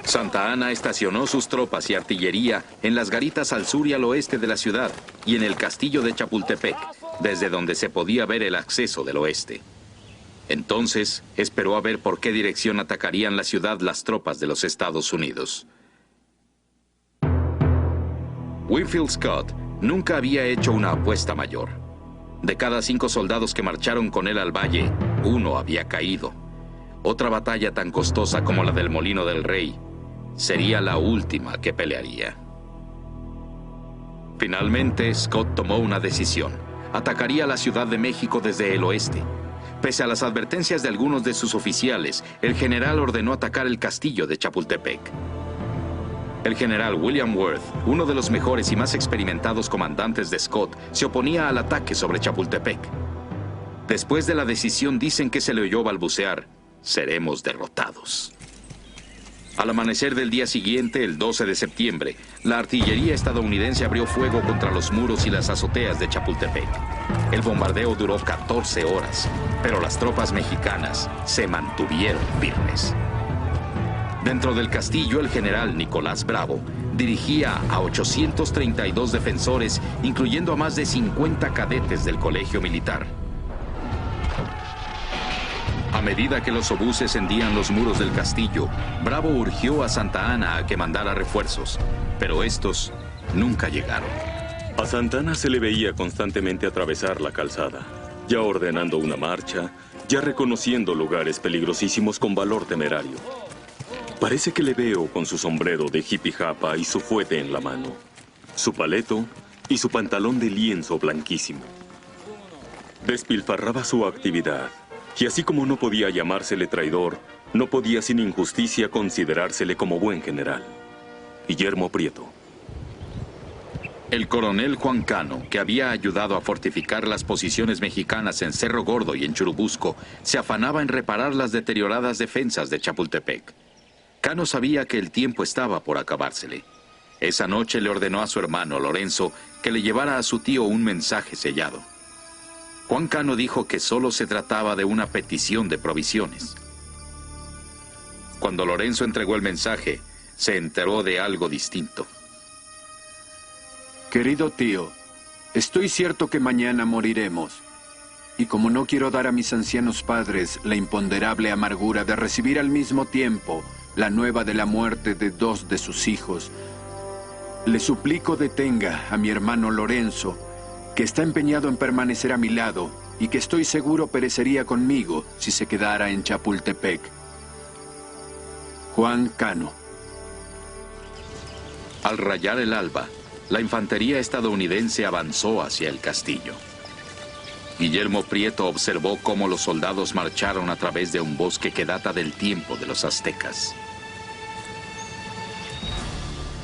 Santa Anna estacionó sus tropas y artillería en las garitas al sur y al oeste de la ciudad y en el castillo de Chapultepec, desde donde se podía ver el acceso del oeste. Entonces, esperó a ver por qué dirección atacarían la ciudad las tropas de los Estados Unidos. Winfield Scott nunca había hecho una apuesta mayor. De cada 5 soldados que marcharon con él al valle, 1 había caído. Otra batalla tan costosa como la del Molino del Rey sería la última que pelearía. Finalmente, Scott tomó una decisión. Atacaría la Ciudad de México desde el oeste. Pese a las advertencias de algunos de sus oficiales, el general ordenó atacar el castillo de Chapultepec. El general William Worth, uno de los mejores y más experimentados comandantes de Scott, se oponía al ataque sobre Chapultepec. Después de la decisión dicen que se le oyó balbucear: seremos derrotados. Al amanecer del día siguiente, el 12 de septiembre, la artillería estadounidense abrió fuego contra los muros y las azoteas de Chapultepec. El bombardeo duró 14 horas, pero las tropas mexicanas se mantuvieron firmes. Dentro del castillo, el general Nicolás Bravo dirigía a 832 defensores, incluyendo a más de 50 cadetes del colegio militar. A medida que los obuses hendían los muros del castillo, Bravo urgió a Santa Anna a que mandara refuerzos, pero estos nunca llegaron. A Santa Anna se le veía constantemente atravesar la calzada, ya ordenando una marcha, ya reconociendo lugares peligrosísimos con valor temerario. Parece que le veo con su sombrero de hippie japa y su fuete en la mano, su paleto y su pantalón de lienzo blanquísimo. Despilfarraba su actividad, y así como no podía llamársele traidor, no podía sin injusticia considerársele como buen general. Guillermo Prieto. El coronel Juan Cano, que había ayudado a fortificar las posiciones mexicanas en Cerro Gordo y en Churubusco, se afanaba en reparar las deterioradas defensas de Chapultepec. Cano sabía que el tiempo estaba por acabársele. Esa noche le ordenó a su hermano Lorenzo que le llevara a su tío un mensaje sellado. Juan Cano dijo que solo se trataba de una petición de provisiones. Cuando Lorenzo entregó el mensaje, se enteró de algo distinto. Querido tío, estoy cierto que mañana moriremos. Y como no quiero dar a mis ancianos padres la imponderable amargura de recibir al mismo tiempo la nueva de la muerte de 2 de sus hijos, le suplico detenga a mi hermano Lorenzo, que está empeñado en permanecer a mi lado y que estoy seguro perecería conmigo si se quedara en Chapultepec. Juan Cano. Al rayar el alba, la infantería estadounidense avanzó hacia el castillo. Guillermo Prieto observó cómo los soldados marcharon a través de un bosque que data del tiempo de los aztecas.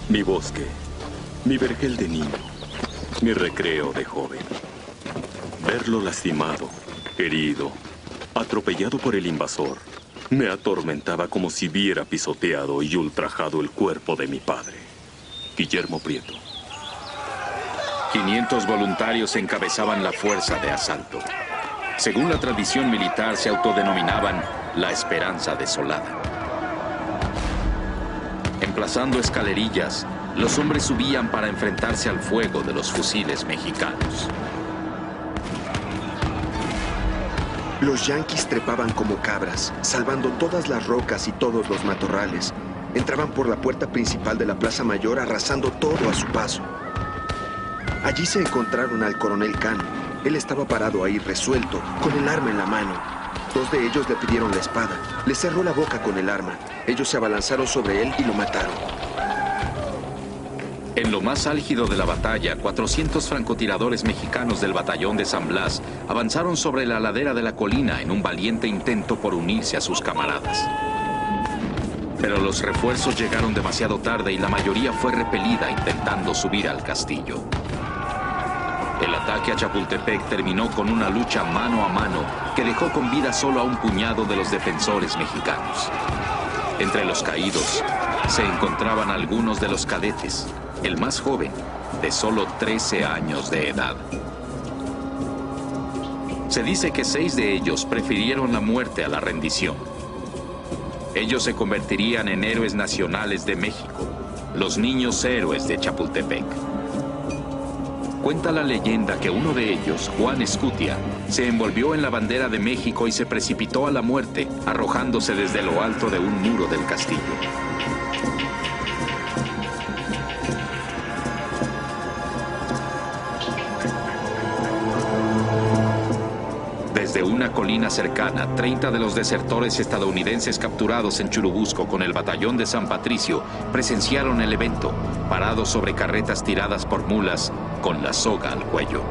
Mi bosque, mi vergel de niño, mi recreo de joven. Verlo lastimado, herido, atropellado por el invasor, me atormentaba como si hubiera pisoteado y ultrajado el cuerpo de mi padre. Guillermo Prieto. 500 voluntarios encabezaban la fuerza de asalto. Según la tradición militar, se autodenominaban la Esperanza Desolada. Emplazando escalerillas, los hombres subían para enfrentarse al fuego de los fusiles mexicanos. Los yanquis trepaban como cabras, salvando todas las rocas y todos los matorrales. Entraban por la puerta principal de la Plaza Mayor, arrasando todo a su paso. Allí se encontraron al coronel Cano. Él estaba parado ahí, resuelto, con el arma en la mano. 2 de ellos le pidieron la espada. Le cerró la boca con el arma. Ellos se abalanzaron sobre él y lo mataron. En lo más álgido de la batalla, 400 francotiradores mexicanos del batallón de San Blas avanzaron sobre la ladera de la colina en un valiente intento por unirse a sus camaradas. Pero los refuerzos llegaron demasiado tarde y la mayoría fue repelida intentando subir al castillo. El ataque a Chapultepec terminó con una lucha mano a mano que dejó con vida solo a un puñado de los defensores mexicanos. Entre los caídos se encontraban algunos de los cadetes, el más joven, de solo 13 años de edad. Se dice que 6 de ellos prefirieron la muerte a la rendición. Ellos se convertirían en héroes nacionales de México, los niños héroes de Chapultepec. Cuenta la leyenda que uno de ellos, Juan Escutia, se envolvió en la bandera de México y se precipitó a la muerte, arrojándose desde lo alto de un muro del castillo. Desde una colina cercana, 30 de los desertores estadounidenses capturados en Churubusco con el batallón de San Patricio presenciaron el evento, parados sobre carretas tiradas por mulas con la soga al cuello.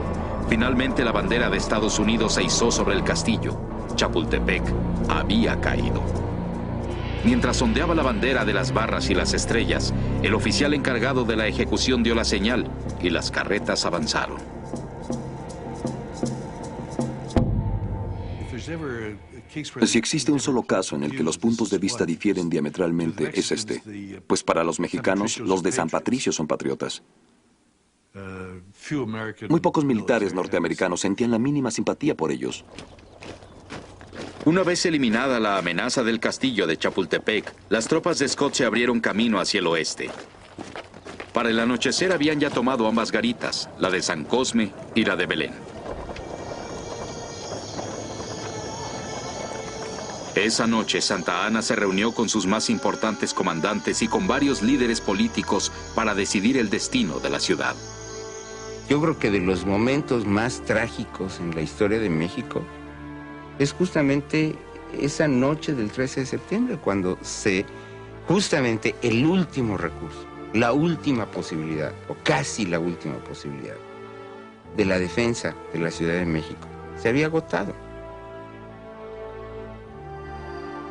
Finalmente la bandera de Estados Unidos se izó sobre el castillo. Chapultepec había caído. Mientras ondeaba la bandera de las barras y las estrellas, el oficial encargado de la ejecución dio la señal y las carretas avanzaron. Si existe un solo caso en el que los puntos de vista difieren diametralmente, es este. Pues para los mexicanos, los de San Patricio son patriotas. Muy pocos militares norteamericanos sentían la mínima simpatía por ellos. Una vez eliminada la amenaza del castillo de Chapultepec, las tropas de Scott se abrieron camino hacia el oeste. Para el anochecer habían ya tomado ambas garitas, la de San Cosme y la de Belén. Esa noche, Santa Anna se reunió con sus más importantes comandantes y con varios líderes políticos para decidir el destino de la ciudad. Yo creo que de los momentos más trágicos en la historia de México es justamente esa noche del 13 de septiembre, cuando justamente el último recurso, la última posibilidad, o casi la última posibilidad, de la defensa de la Ciudad de México, se había agotado.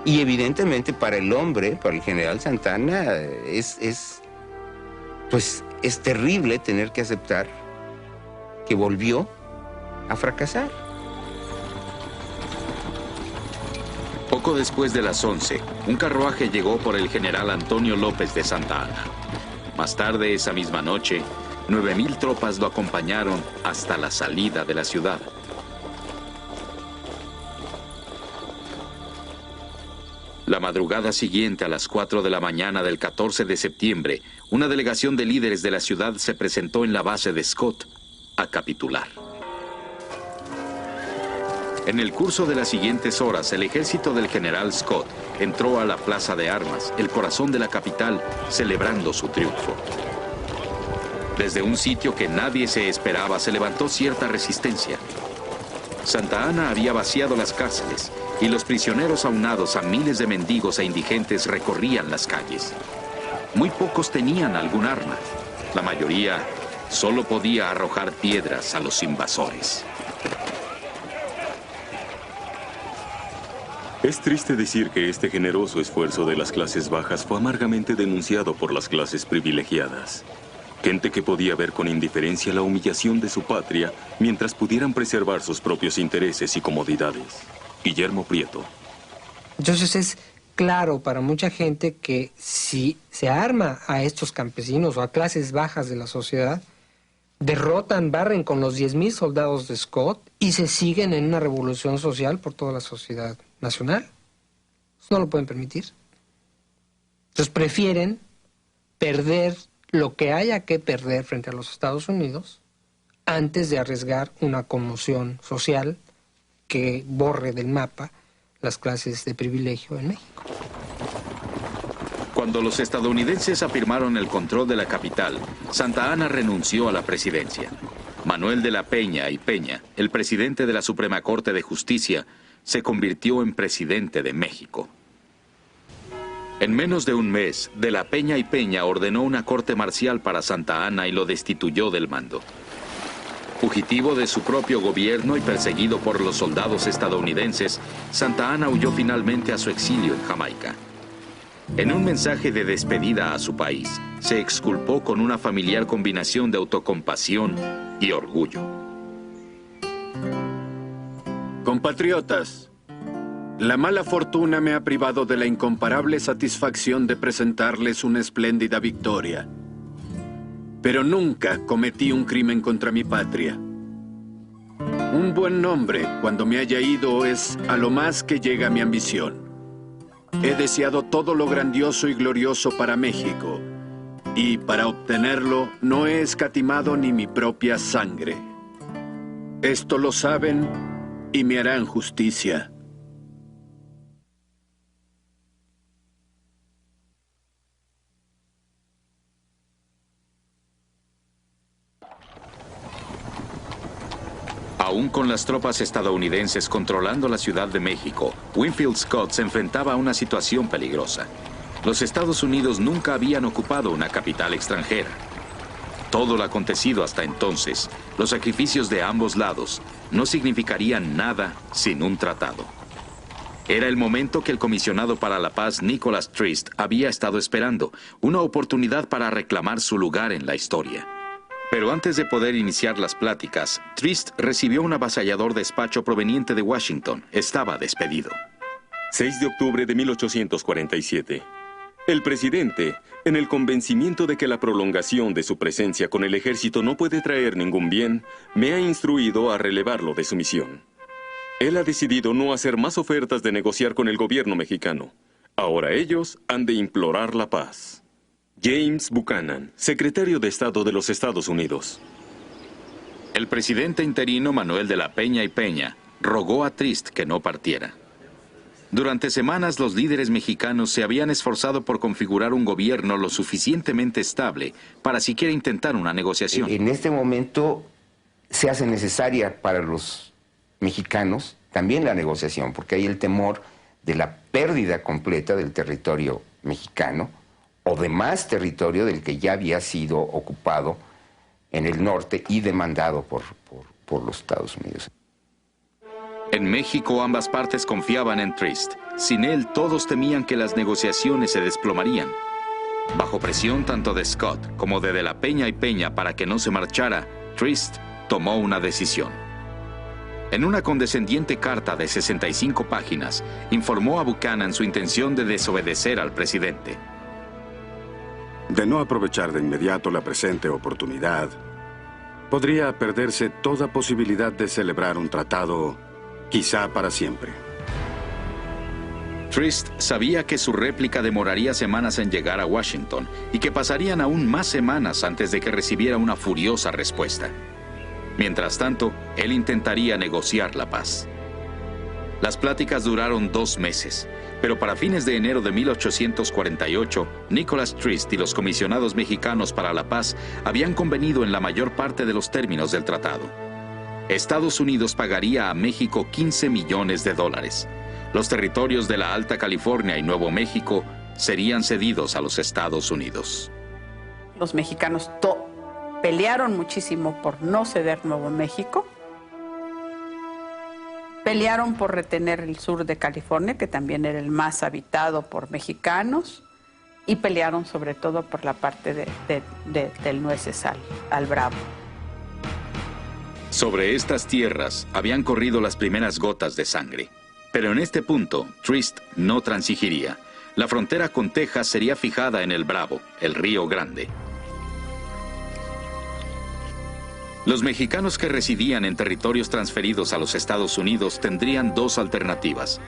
Y evidentemente para el hombre, para el general Santa Anna, es terrible tener que aceptar que volvió a fracasar. Poco después de las 11, un carruaje llegó por el general Antonio López de Santa Anna. Más tarde, esa misma noche, 9,000 tropas lo acompañaron hasta la salida de la ciudad. La madrugada siguiente, a las 4 de la mañana del 14 de septiembre, una delegación de líderes de la ciudad se presentó en la base de Scott a capitular. En el curso de las siguientes horas, el ejército del general Scott entró a la Plaza de Armas, el corazón de la capital, celebrando su triunfo. Desde un sitio que nadie se esperaba, se levantó cierta resistencia. Santa Anna había vaciado las cárceles y los prisioneros aunados a miles de mendigos e indigentes recorrían las calles. Muy pocos tenían algún arma. La mayoría solo podía arrojar piedras a los invasores. Es triste decir que este generoso esfuerzo de las clases bajas fue amargamente denunciado por las clases privilegiadas. Gente que podía ver con indiferencia la humillación de su patria mientras pudieran preservar sus propios intereses y comodidades. Guillermo Prieto. Entonces es claro para mucha gente que si se arma a estos campesinos o a clases bajas de la sociedad, derrotan, barren con los 10,000 soldados de Scott y se siguen en una revolución social por toda la sociedad nacional. Eso no lo pueden permitir. Entonces prefieren perder lo que haya que perder frente a los Estados Unidos antes de arriesgar una conmoción social que borre del mapa las clases de privilegio en México. Cuando los estadounidenses afirmaron el control de la capital, Santa Anna renunció a la presidencia. Manuel de la Peña y Peña, el presidente de la Suprema Corte de Justicia, se convirtió en presidente de México. En menos de un mes, de la Peña y Peña ordenó una corte marcial para Santa Anna y lo destituyó del mando. Fugitivo de su propio gobierno y perseguido por los soldados estadounidenses, Santa Anna huyó finalmente a su exilio en Jamaica. En un mensaje de despedida a su país, se exculpó con una familiar combinación de autocompasión y orgullo. Compatriotas, la mala fortuna me ha privado de la incomparable satisfacción de presentarles una espléndida victoria. Pero nunca cometí un crimen contra mi patria. Un buen nombre, cuando me haya ido, es a lo más que llega mi ambición. He deseado todo lo grandioso y glorioso para México, y para obtenerlo no he escatimado ni mi propia sangre. Esto lo saben y me harán justicia. Aún con las tropas estadounidenses controlando la Ciudad de México, Winfield Scott se enfrentaba a una situación peligrosa. Los Estados Unidos nunca habían ocupado una capital extranjera. Todo lo acontecido hasta entonces, los sacrificios de ambos lados, no significarían nada sin un tratado. Era el momento que el comisionado para la paz, Nicholas Trist, había estado esperando, una oportunidad para reclamar su lugar en la historia. Pero antes de poder iniciar las pláticas, Trist recibió un avasallador despacho proveniente de Washington. Estaba despedido. 6 de octubre de 1847. El presidente, en el convencimiento de que la prolongación de su presencia con el ejército no puede traer ningún bien, me ha instruido a relevarlo de su misión. Él ha decidido no hacer más ofertas de negociar con el gobierno mexicano. Ahora ellos han de implorar la paz. James Buchanan, secretario de Estado de los Estados Unidos. El presidente interino Manuel de la Peña y Peña rogó a Trist que no partiera. Durante semanas los líderes mexicanos se habían esforzado por configurar un gobierno lo suficientemente estable para siquiera intentar una negociación. En este momento se hace necesaria para los mexicanos también la negociación, porque hay el temor de la pérdida completa del territorio mexicano o de más territorio del que ya había sido ocupado en el norte y demandado por los Estados Unidos. En México ambas partes confiaban en Trist. Sin él todos temían que las negociaciones se desplomarían. Bajo presión tanto de Scott como de la Peña y Peña para que no se marchara, Trist tomó una decisión. En una condescendiente carta de 65 páginas, informó a Buchanan su intención de desobedecer al presidente. De no aprovechar de inmediato la presente oportunidad, podría perderse toda posibilidad de celebrar un tratado, quizá para siempre. Trist sabía que su réplica demoraría semanas en llegar a Washington y que pasarían aún más semanas antes de que recibiera una furiosa respuesta. Mientras tanto, él intentaría negociar la paz. Las pláticas duraron 2 meses, pero para fines de enero de 1848, Nicholas Trist y los comisionados mexicanos para la paz habían convenido en la mayor parte de los términos del tratado. Estados Unidos pagaría a México $15 millones. Los territorios de la Alta California y Nuevo México serían cedidos a los Estados Unidos. Los mexicanos pelearon muchísimo por no ceder Nuevo México. Pelearon por retener el sur de California, que también era el más habitado por mexicanos. Y pelearon sobre todo por la parte del Nueces al Bravo. Sobre estas tierras habían corrido las primeras gotas de sangre. Pero en este punto, Trist no transigiría. La frontera con Texas sería fijada en el Bravo, el Río Grande. Los mexicanos que residían en territorios transferidos a los Estados Unidos tendrían 2 alternativas.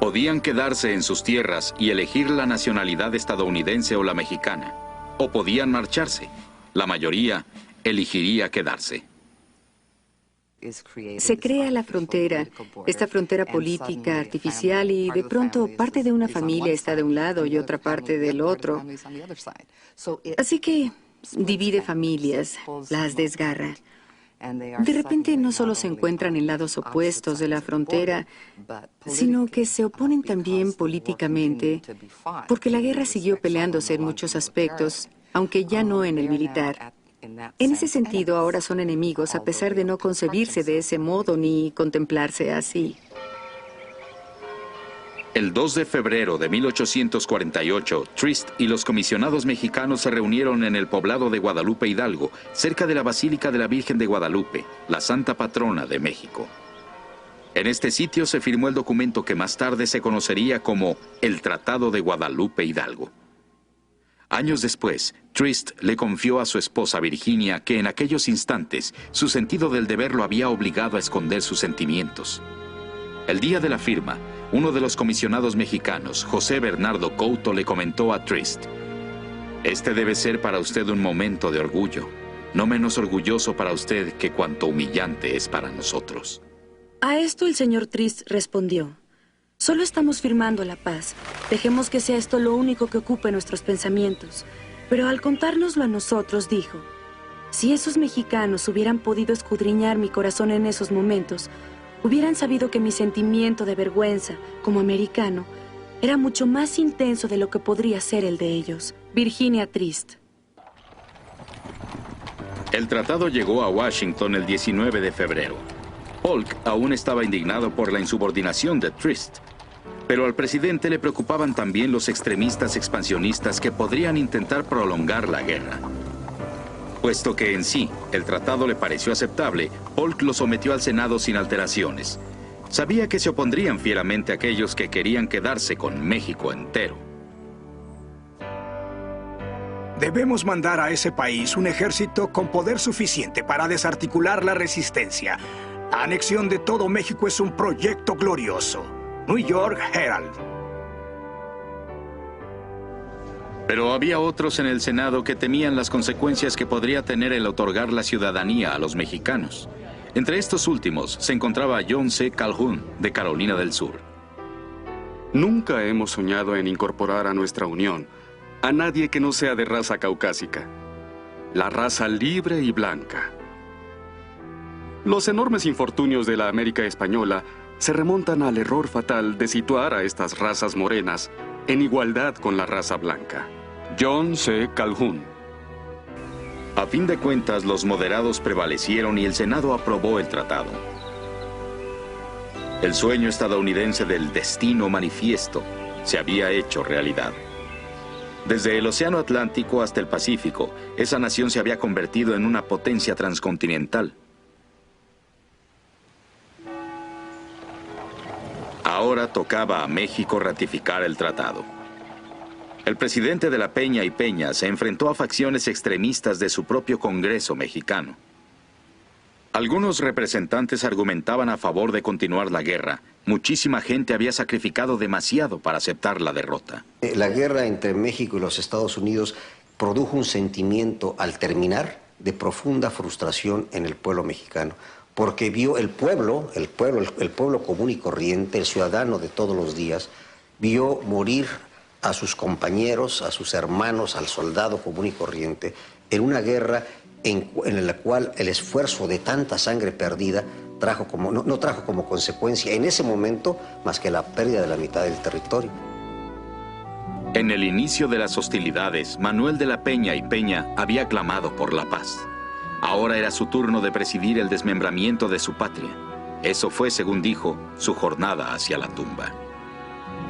Podían quedarse en sus tierras y elegir la nacionalidad estadounidense o la mexicana, o podían marcharse. La mayoría elegiría quedarse. Se crea la frontera, esta frontera política artificial, y de pronto parte de una familia está de un lado y otra parte del otro. Así que divide familias, las desgarra. De repente no solo se encuentran en lados opuestos de la frontera, sino que se oponen también políticamente, porque la guerra siguió peleándose en muchos aspectos, aunque ya no en el militar. En ese sentido, ahora son enemigos, a pesar de no concebirse de ese modo ni contemplarse así. El 2 de febrero de 1848, Trist y los comisionados mexicanos se reunieron en el poblado de Guadalupe Hidalgo, cerca de la Basílica de la Virgen de Guadalupe, la santa patrona de México. En este sitio se firmó el documento que más tarde se conocería como el Tratado de Guadalupe Hidalgo. Años después, Trist le confió a su esposa Virginia que en aquellos instantes su sentido del deber lo había obligado a esconder sus sentimientos. El día de la firma, uno de los comisionados mexicanos, José Bernardo Couto, le comentó a Trist: «Este debe ser para usted un momento de orgullo, no menos orgulloso para usted que cuanto humillante es para nosotros». A esto el señor Trist respondió: «Solo estamos firmando la paz. Dejemos que sea esto lo único que ocupe nuestros pensamientos». Pero al contárnoslo a nosotros, dijo: «Si esos mexicanos hubieran podido escudriñar mi corazón en esos momentos, hubieran sabido que mi sentimiento de vergüenza, como americano, era mucho más intenso de lo que podría ser el de ellos». Virginia Trist. El tratado llegó a Washington el 19 de febrero. Polk aún estaba indignado por la insubordinación de Trist, pero al presidente le preocupaban también los extremistas expansionistas que podrían intentar prolongar la guerra. Puesto que en sí el tratado le pareció aceptable, Polk lo sometió al Senado sin alteraciones. Sabía que se opondrían fieramente a aquellos que querían quedarse con México entero. Debemos mandar a ese país un ejército con poder suficiente para desarticular la resistencia. La anexión de todo México es un proyecto glorioso. New York Herald. Pero había otros en el Senado que temían las consecuencias que podría tener el otorgar la ciudadanía a los mexicanos. Entre estos últimos se encontraba John C. Calhoun, de Carolina del Sur. Nunca hemos soñado en incorporar a nuestra unión a nadie que no sea de raza caucásica, la raza libre y blanca. Los enormes infortunios de la América española se remontan al error fatal de situar a estas razas morenas en igualdad con la raza blanca. John C. Calhoun. A fin de cuentas, los moderados prevalecieron y el Senado aprobó el tratado. El sueño estadounidense del destino manifiesto se había hecho realidad. Desde el Océano Atlántico hasta el Pacífico, esa nación se había convertido en una potencia transcontinental. Ahora tocaba a México ratificar el tratado. El presidente de la Peña y Peña se enfrentó a facciones extremistas de su propio Congreso mexicano. Algunos representantes argumentaban a favor de continuar la guerra. Muchísima gente había sacrificado demasiado para aceptar la derrota. La guerra entre México y los Estados Unidos produjo un sentimiento, al terminar, de profunda frustración en el pueblo mexicano, porque vio el pueblo común y corriente, el ciudadano de todos los días, vio morir a sus compañeros, a sus hermanos, al soldado común y corriente, en una guerra en la cual el esfuerzo de tanta sangre perdida no trajo como consecuencia en ese momento más que la pérdida de la mitad del territorio. En el inicio de las hostilidades, Manuel de la Peña y Peña había clamado por la paz. Ahora era su turno de presidir el desmembramiento de su patria. Eso fue, según dijo, su jornada hacia la tumba.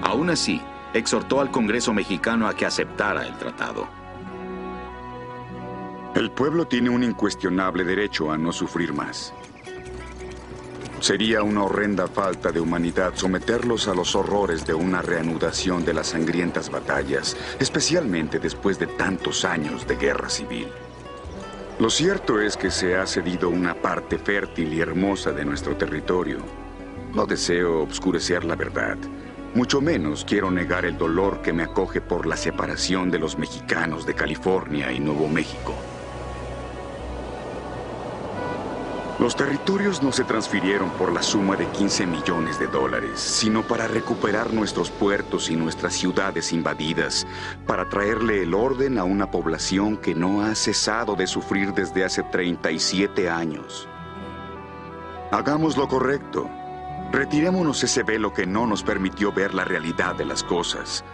Aún así, exhortó al Congreso mexicano a que aceptara el tratado. El pueblo tiene un incuestionable derecho a no sufrir más. Sería una horrenda falta de humanidad someterlos a los horrores de una reanudación de las sangrientas batallas, especialmente después de tantos años de guerra civil. Lo cierto es que se ha cedido una parte fértil y hermosa de nuestro territorio. No deseo obscurecer la verdad. Mucho menos quiero negar el dolor que me acoge por la separación de los mexicanos de California y Nuevo México. Los territorios no se transfirieron por la suma de $15 millones, sino para recuperar nuestros puertos y nuestras ciudades invadidas, para traerle el orden a una población que no ha cesado de sufrir desde hace 37 años. Hagamos lo correcto. Retirémonos ese velo que no nos permitió ver la realidad de las cosas.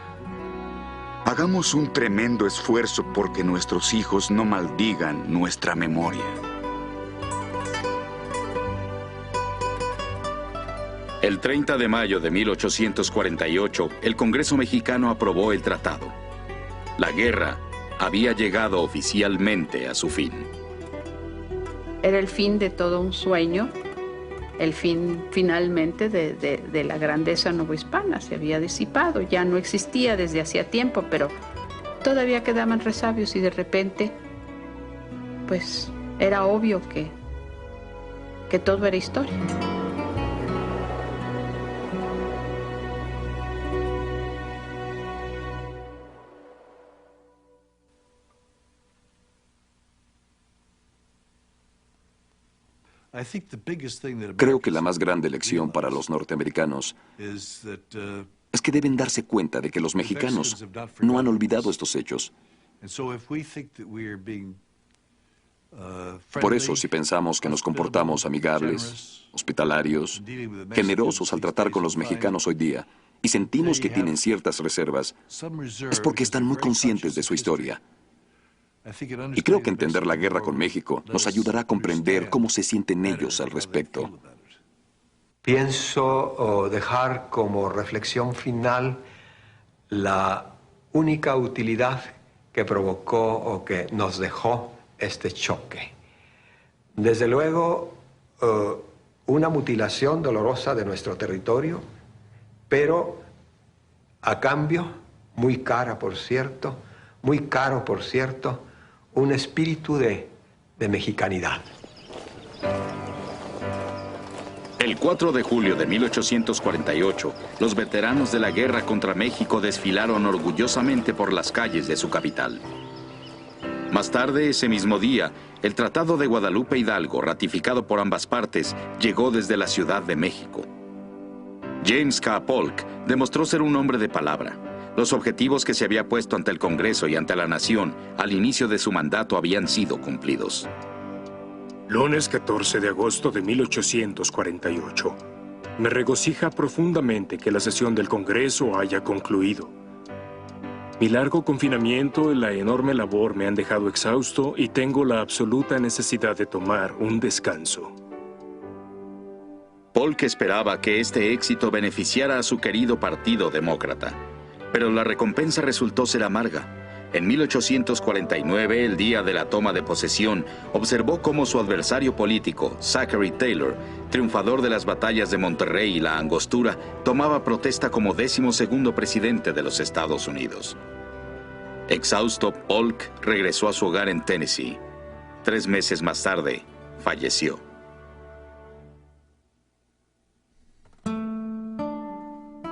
Hagamos un tremendo esfuerzo porque nuestros hijos no maldigan nuestra memoria. El 30 de mayo de 1848, el Congreso mexicano aprobó el tratado. La guerra había llegado oficialmente a su fin. Era el fin de todo un sueño, el fin finalmente de la grandeza novohispana. Se había disipado, ya no existía desde hacía tiempo, pero todavía quedaban resabios y de repente, pues era obvio que todo era historia. Creo que la más grande lección para los norteamericanos es que deben darse cuenta de que los mexicanos no han olvidado estos hechos. Por eso, si pensamos que nos comportamos amigables, hospitalarios, generosos al tratar con los mexicanos hoy día, y sentimos que tienen ciertas reservas, es porque están muy conscientes de su historia. Y creo que entender la guerra con México nos ayudará a comprender cómo se sienten ellos al respecto. pienso dejar como reflexión final la única utilidad que provocó o que nos dejó este choque. Desde luego, una mutilación dolorosa de nuestro territorio, pero a cambio, muy cara por cierto, muy caro por cierto, un espíritu de mexicanidad. El 4 de julio de 1848, los veteranos de la guerra contra México desfilaron orgullosamente por las calles de su capital. Más tarde, ese mismo día, el Tratado de Guadalupe Hidalgo, ratificado por ambas partes, llegó desde la Ciudad de México. James K. Polk demostró ser un hombre de palabra. Los objetivos que se había puesto ante el Congreso y ante la nación al inicio de su mandato habían sido cumplidos. Lunes 14 de agosto de 1848. Me regocija profundamente que la sesión del Congreso haya concluido. Mi largo confinamiento y la enorme labor me han dejado exhausto y tengo la absoluta necesidad de tomar un descanso. Polk esperaba que este éxito beneficiara a su querido partido demócrata, pero la recompensa resultó ser amarga. En 1849, el día de la toma de posesión, observó cómo su adversario político, Zachary Taylor, triunfador de las batallas de Monterrey y la Angostura, tomaba protesta como 12º presidente de los Estados Unidos. Exhausto, Polk regresó a su hogar en Tennessee. 3 meses más tarde, falleció.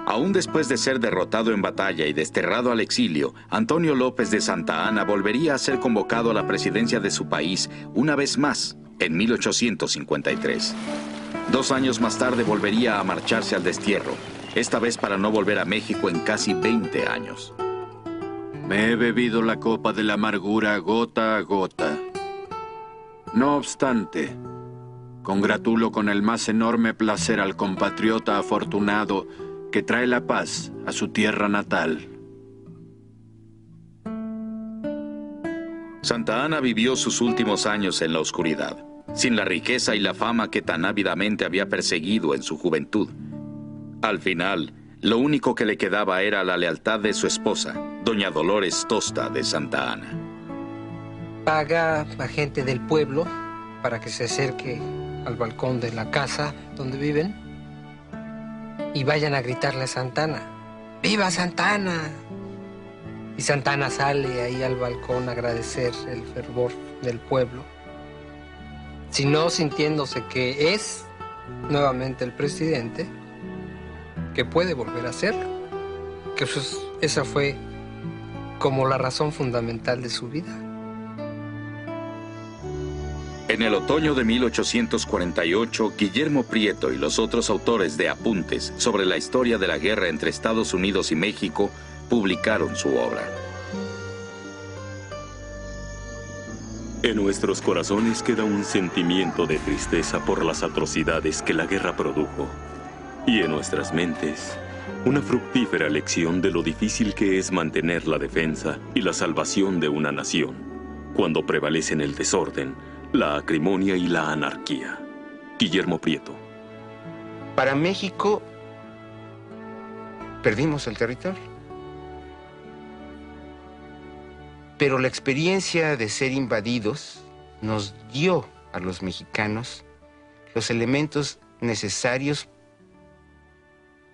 Aún después de ser derrotado en batalla y desterrado al exilio, Antonio López de Santa Anna volvería a ser convocado a la presidencia de su país una vez más, en 1853. 2 años más tarde volvería a marcharse al destierro, esta vez para no volver a México en casi 20 años. Me he bebido la copa de la amargura gota a gota. No obstante, congratulo con el más enorme placer al compatriota afortunado que trae la paz a su tierra natal. Santa Anna vivió sus últimos años en la oscuridad, sin la riqueza y la fama que tan ávidamente había perseguido en su juventud. Al final, lo único que le quedaba era la lealtad de su esposa, doña Dolores Tosta de Santa Anna. Paga a gente del pueblo para que se acerque al balcón de la casa donde viven y vayan a gritarle a Santa Anna: ¡Viva Santa Anna! Y Santa Anna sale ahí al balcón a agradecer el fervor del pueblo, sino sintiéndose que es nuevamente el presidente, que puede volver a hacerlo, que esa fue como la razón fundamental de su vida. En el otoño de 1848, Guillermo Prieto y los otros autores de apuntes sobre la historia de la guerra entre Estados Unidos y México publicaron su obra. En nuestros corazones queda un sentimiento de tristeza por las atrocidades que la guerra produjo, y en nuestras mentes una fructífera lección de lo difícil que es mantener la defensa y la salvación de una nación cuando prevalecen el desorden, la acrimonia y la anarquía. Guillermo Prieto. Para México, perdimos el territorio. Pero la experiencia de ser invadidos nos dio a los mexicanos los elementos necesarios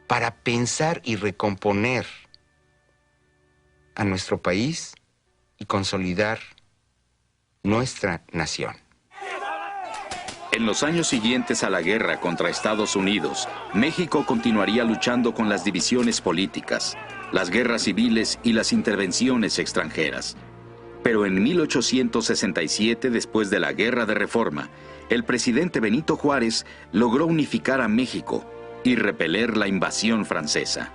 para pensar y recomponer a nuestro país y consolidar nuestra nación. En los años siguientes a la guerra contra Estados Unidos, México continuaría luchando con las divisiones políticas, las guerras civiles y las intervenciones extranjeras. Pero en 1867, después de la Guerra de Reforma, el presidente Benito Juárez logró unificar a México y repeler la invasión francesa.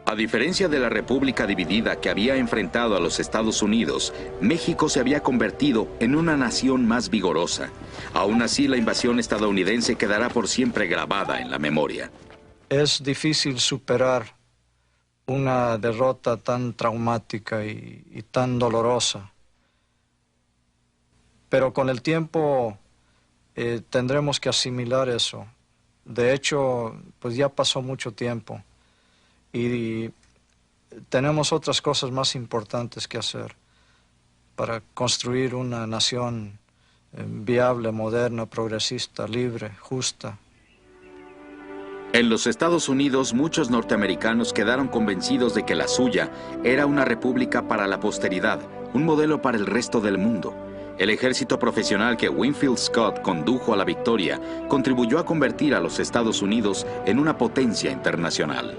A diferencia de la República dividida que había enfrentado a los Estados Unidos, México se había convertido en una nación más vigorosa. Aún así, la invasión estadounidense quedará por siempre grabada en la memoria. Es difícil superar una derrota tan traumática y tan dolorosa. Pero con el tiempo tendremos que asimilar eso De hecho, pues ya pasó mucho tiempo y tenemos otras cosas más importantes que hacer para construir una nación viable, moderna, progresista, libre, justa. En los Estados Unidos, muchos norteamericanos quedaron convencidos de que la suya era una república para la posteridad, un modelo para el resto del mundo. El ejército profesional que Winfield Scott condujo a la victoria contribuyó a convertir a los Estados Unidos en una potencia internacional.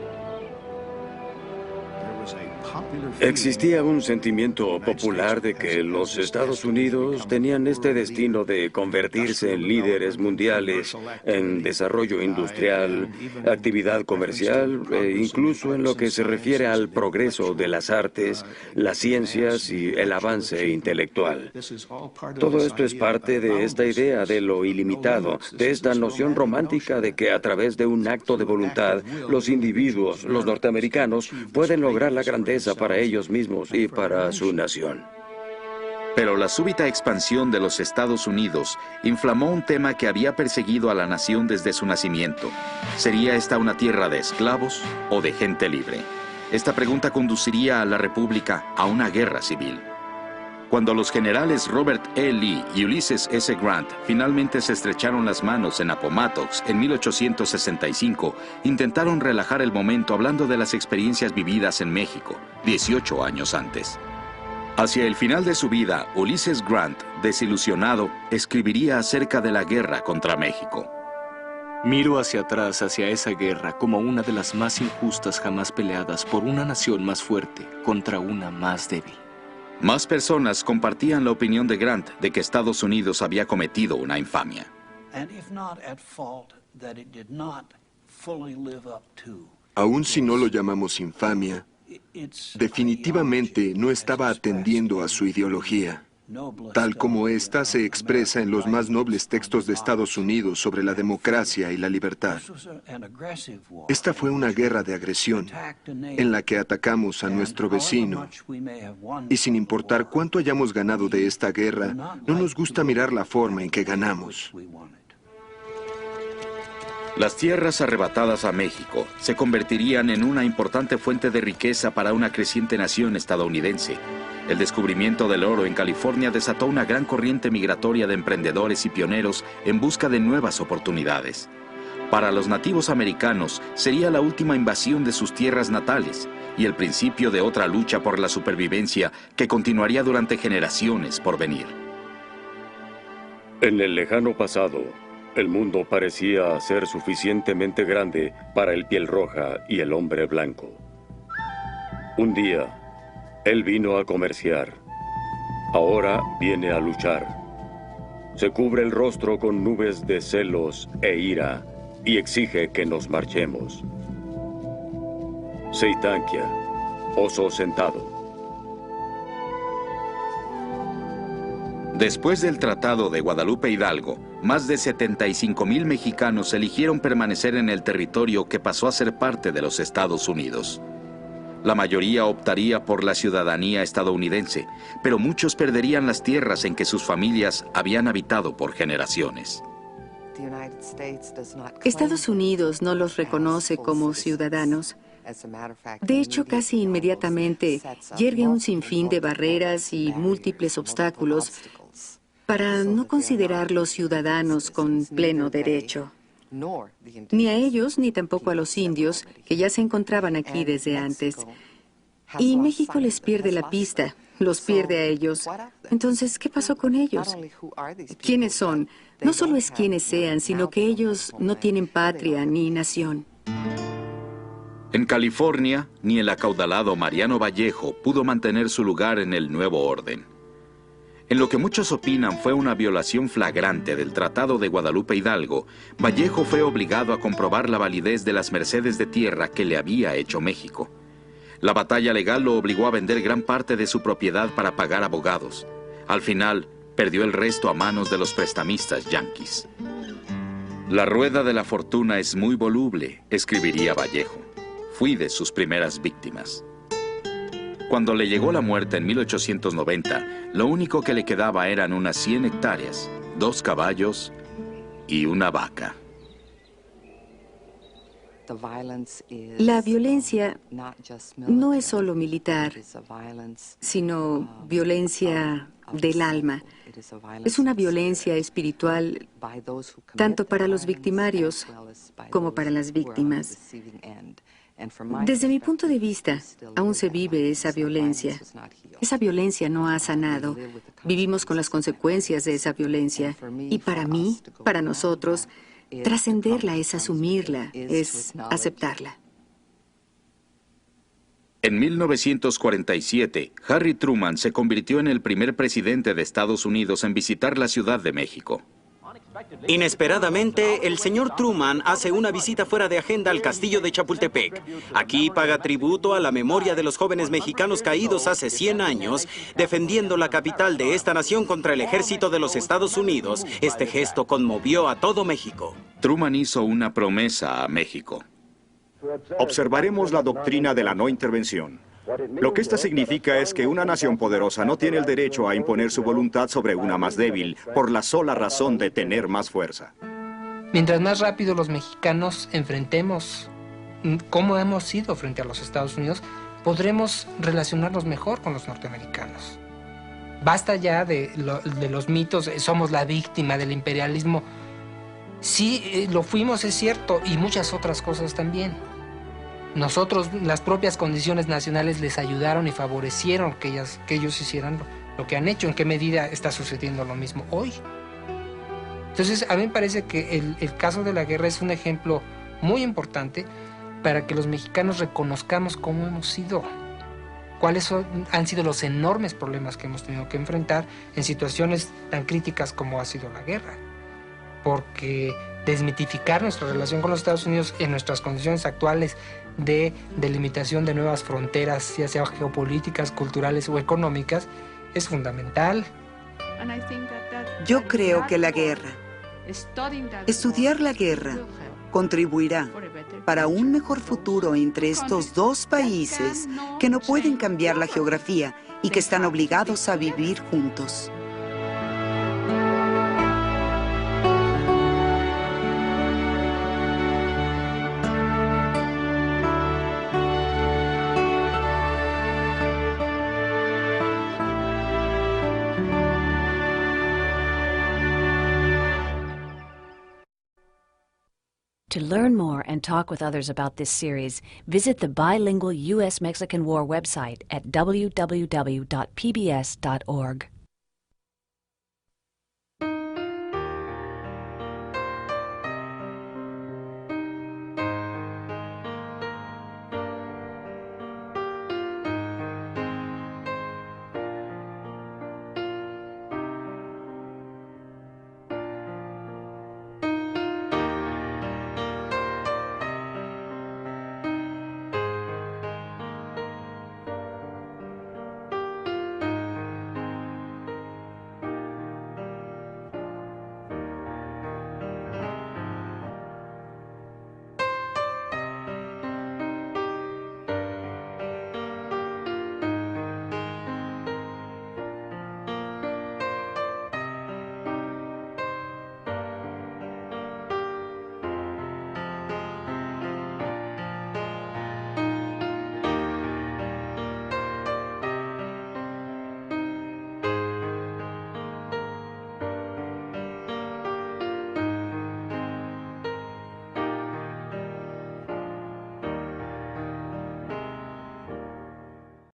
Existía un sentimiento popular de que los Estados Unidos tenían este destino de convertirse en líderes mundiales en desarrollo industrial, actividad comercial e incluso en lo que se refiere al progreso de las artes, las ciencias y el avance intelectual. Todo esto es parte de esta idea de lo ilimitado, de esta noción romántica de que a través de un acto de voluntad, los individuos, los norteamericanos, pueden lograr la grandeza para ellos mismos y para su nación. Pero la súbita expansión de los Estados Unidos inflamó un tema que había perseguido a la nación desde su nacimiento. ¿Sería esta una tierra de esclavos o de gente libre? Esta pregunta conduciría a la República a una guerra civil. Cuando los generales Robert E. Lee y Ulysses S. Grant finalmente se estrecharon las manos en Appomattox en 1865, intentaron relajar el momento hablando de las experiencias vividas en México, 18 años antes. Hacia el final de su vida, Ulysses Grant, desilusionado, escribiría acerca de la guerra contra México. Miro hacia atrás, hacia esa guerra, como una de las más injustas jamás peleadas por una nación más fuerte contra una más débil. Más personas compartían la opinión de Grant de que Estados Unidos había cometido una infamia. Aun si no lo llamamos infamia, definitivamente no estaba atendiendo a su ideología, tal como ésta se expresa en los más nobles textos de Estados Unidos sobre la democracia y la libertad. Esta fue una guerra de agresión en la que atacamos a nuestro vecino y sin importar cuánto hayamos ganado de esta guerra, no nos gusta mirar la forma en que ganamos. Las tierras arrebatadas a México se convertirían en una importante fuente de riqueza para una creciente nación estadounidense. El descubrimiento del oro en California desató una gran corriente migratoria de emprendedores y pioneros en busca de nuevas oportunidades. Para los nativos americanos sería la última invasión de sus tierras natales y el principio de otra lucha por la supervivencia que continuaría durante generaciones por venir. En el lejano pasado, el mundo parecía ser suficientemente grande para el piel roja y el hombre blanco. Un día, él vino a comerciar. Ahora viene a luchar. Se cubre el rostro con nubes de celos e ira y exige que nos marchemos. Seitanquia, oso sentado. Después del Tratado de Guadalupe Hidalgo, más de 75,000 mexicanos eligieron permanecer en el territorio que pasó a ser parte de los Estados Unidos. La mayoría optaría por la ciudadanía estadounidense, pero muchos perderían las tierras en que sus familias habían habitado por generaciones. Estados Unidos no los reconoce como ciudadanos. De hecho, casi inmediatamente yergue un sinfín de barreras y múltiples obstáculos para no considerarlos ciudadanos con pleno derecho. Ni a ellos, ni tampoco a los indios, que ya se encontraban aquí desde antes. Y México les pierde la pista, los pierde a ellos. Entonces, ¿qué pasó con ellos? ¿Quiénes son? No solo es quiénes sean, sino que ellos no tienen patria ni nación. En California, ni el acaudalado Mariano Vallejo pudo mantener su lugar en el nuevo orden. En lo que muchos opinan fue una violación flagrante del Tratado de Guadalupe Hidalgo, Vallejo fue obligado a comprobar la validez de las mercedes de tierra que le había hecho México. La batalla legal lo obligó a vender gran parte de su propiedad para pagar abogados. Al final, perdió el resto a manos de los prestamistas yanquis. La rueda de la fortuna es muy voluble, escribiría Vallejo. Fui de sus primeras víctimas. Cuando le llegó la muerte en 1890, lo único que le quedaba eran unas 100 hectáreas, 2 caballos y una vaca. La violencia no es solo militar, sino violencia del alma. Es una violencia espiritual tanto para los victimarios como para las víctimas. Desde mi punto de vista, aún se vive esa violencia. Esa violencia no ha sanado. Vivimos con las consecuencias de esa violencia. Y para mí, para nosotros, trascenderla es asumirla, es aceptarla. En 1947, Harry Truman se convirtió en el primer presidente de Estados Unidos en visitar la Ciudad de México. Inesperadamente, el señor Truman hace una visita fuera de agenda al castillo de Chapultepec. Aquí paga tributo a la memoria de los jóvenes mexicanos caídos hace 100 años, defendiendo la capital de esta nación contra el ejército de los Estados Unidos. Este gesto conmovió a todo México. Truman hizo una promesa a México. Observaremos la doctrina de la no intervención. Lo que esta significa es que una nación poderosa no tiene el derecho a imponer su voluntad sobre una más débil por la sola razón de tener más fuerza. Mientras más rápido los mexicanos enfrentemos cómo hemos sido frente a los Estados Unidos, podremos relacionarnos mejor con los norteamericanos. Basta ya de los mitos, somos la víctima del imperialismo. Sí, lo fuimos, es cierto, y muchas otras cosas también. Nosotros, las propias condiciones nacionales les ayudaron y favorecieron que ellos hicieran lo que han hecho. ¿En qué medida está sucediendo lo mismo hoy? Entonces, a mí me parece que el caso de la guerra es un ejemplo muy importante para que los mexicanos reconozcamos cómo hemos sido, cuáles han sido los enormes problemas que hemos tenido que enfrentar en situaciones tan críticas como ha sido la guerra. Porque desmitificar nuestra relación con los Estados Unidos en nuestras condiciones actuales de delimitación de nuevas fronteras, ya sea geopolíticas, culturales o económicas, es fundamental. Yo creo que la guerra, estudiar la guerra, contribuirá para un mejor futuro entre estos dos países que no pueden cambiar la geografía y que están obligados a vivir juntos. To learn more and talk with others about this series, visit the bilingual U.S.-Mexican War website at www.pbs.org.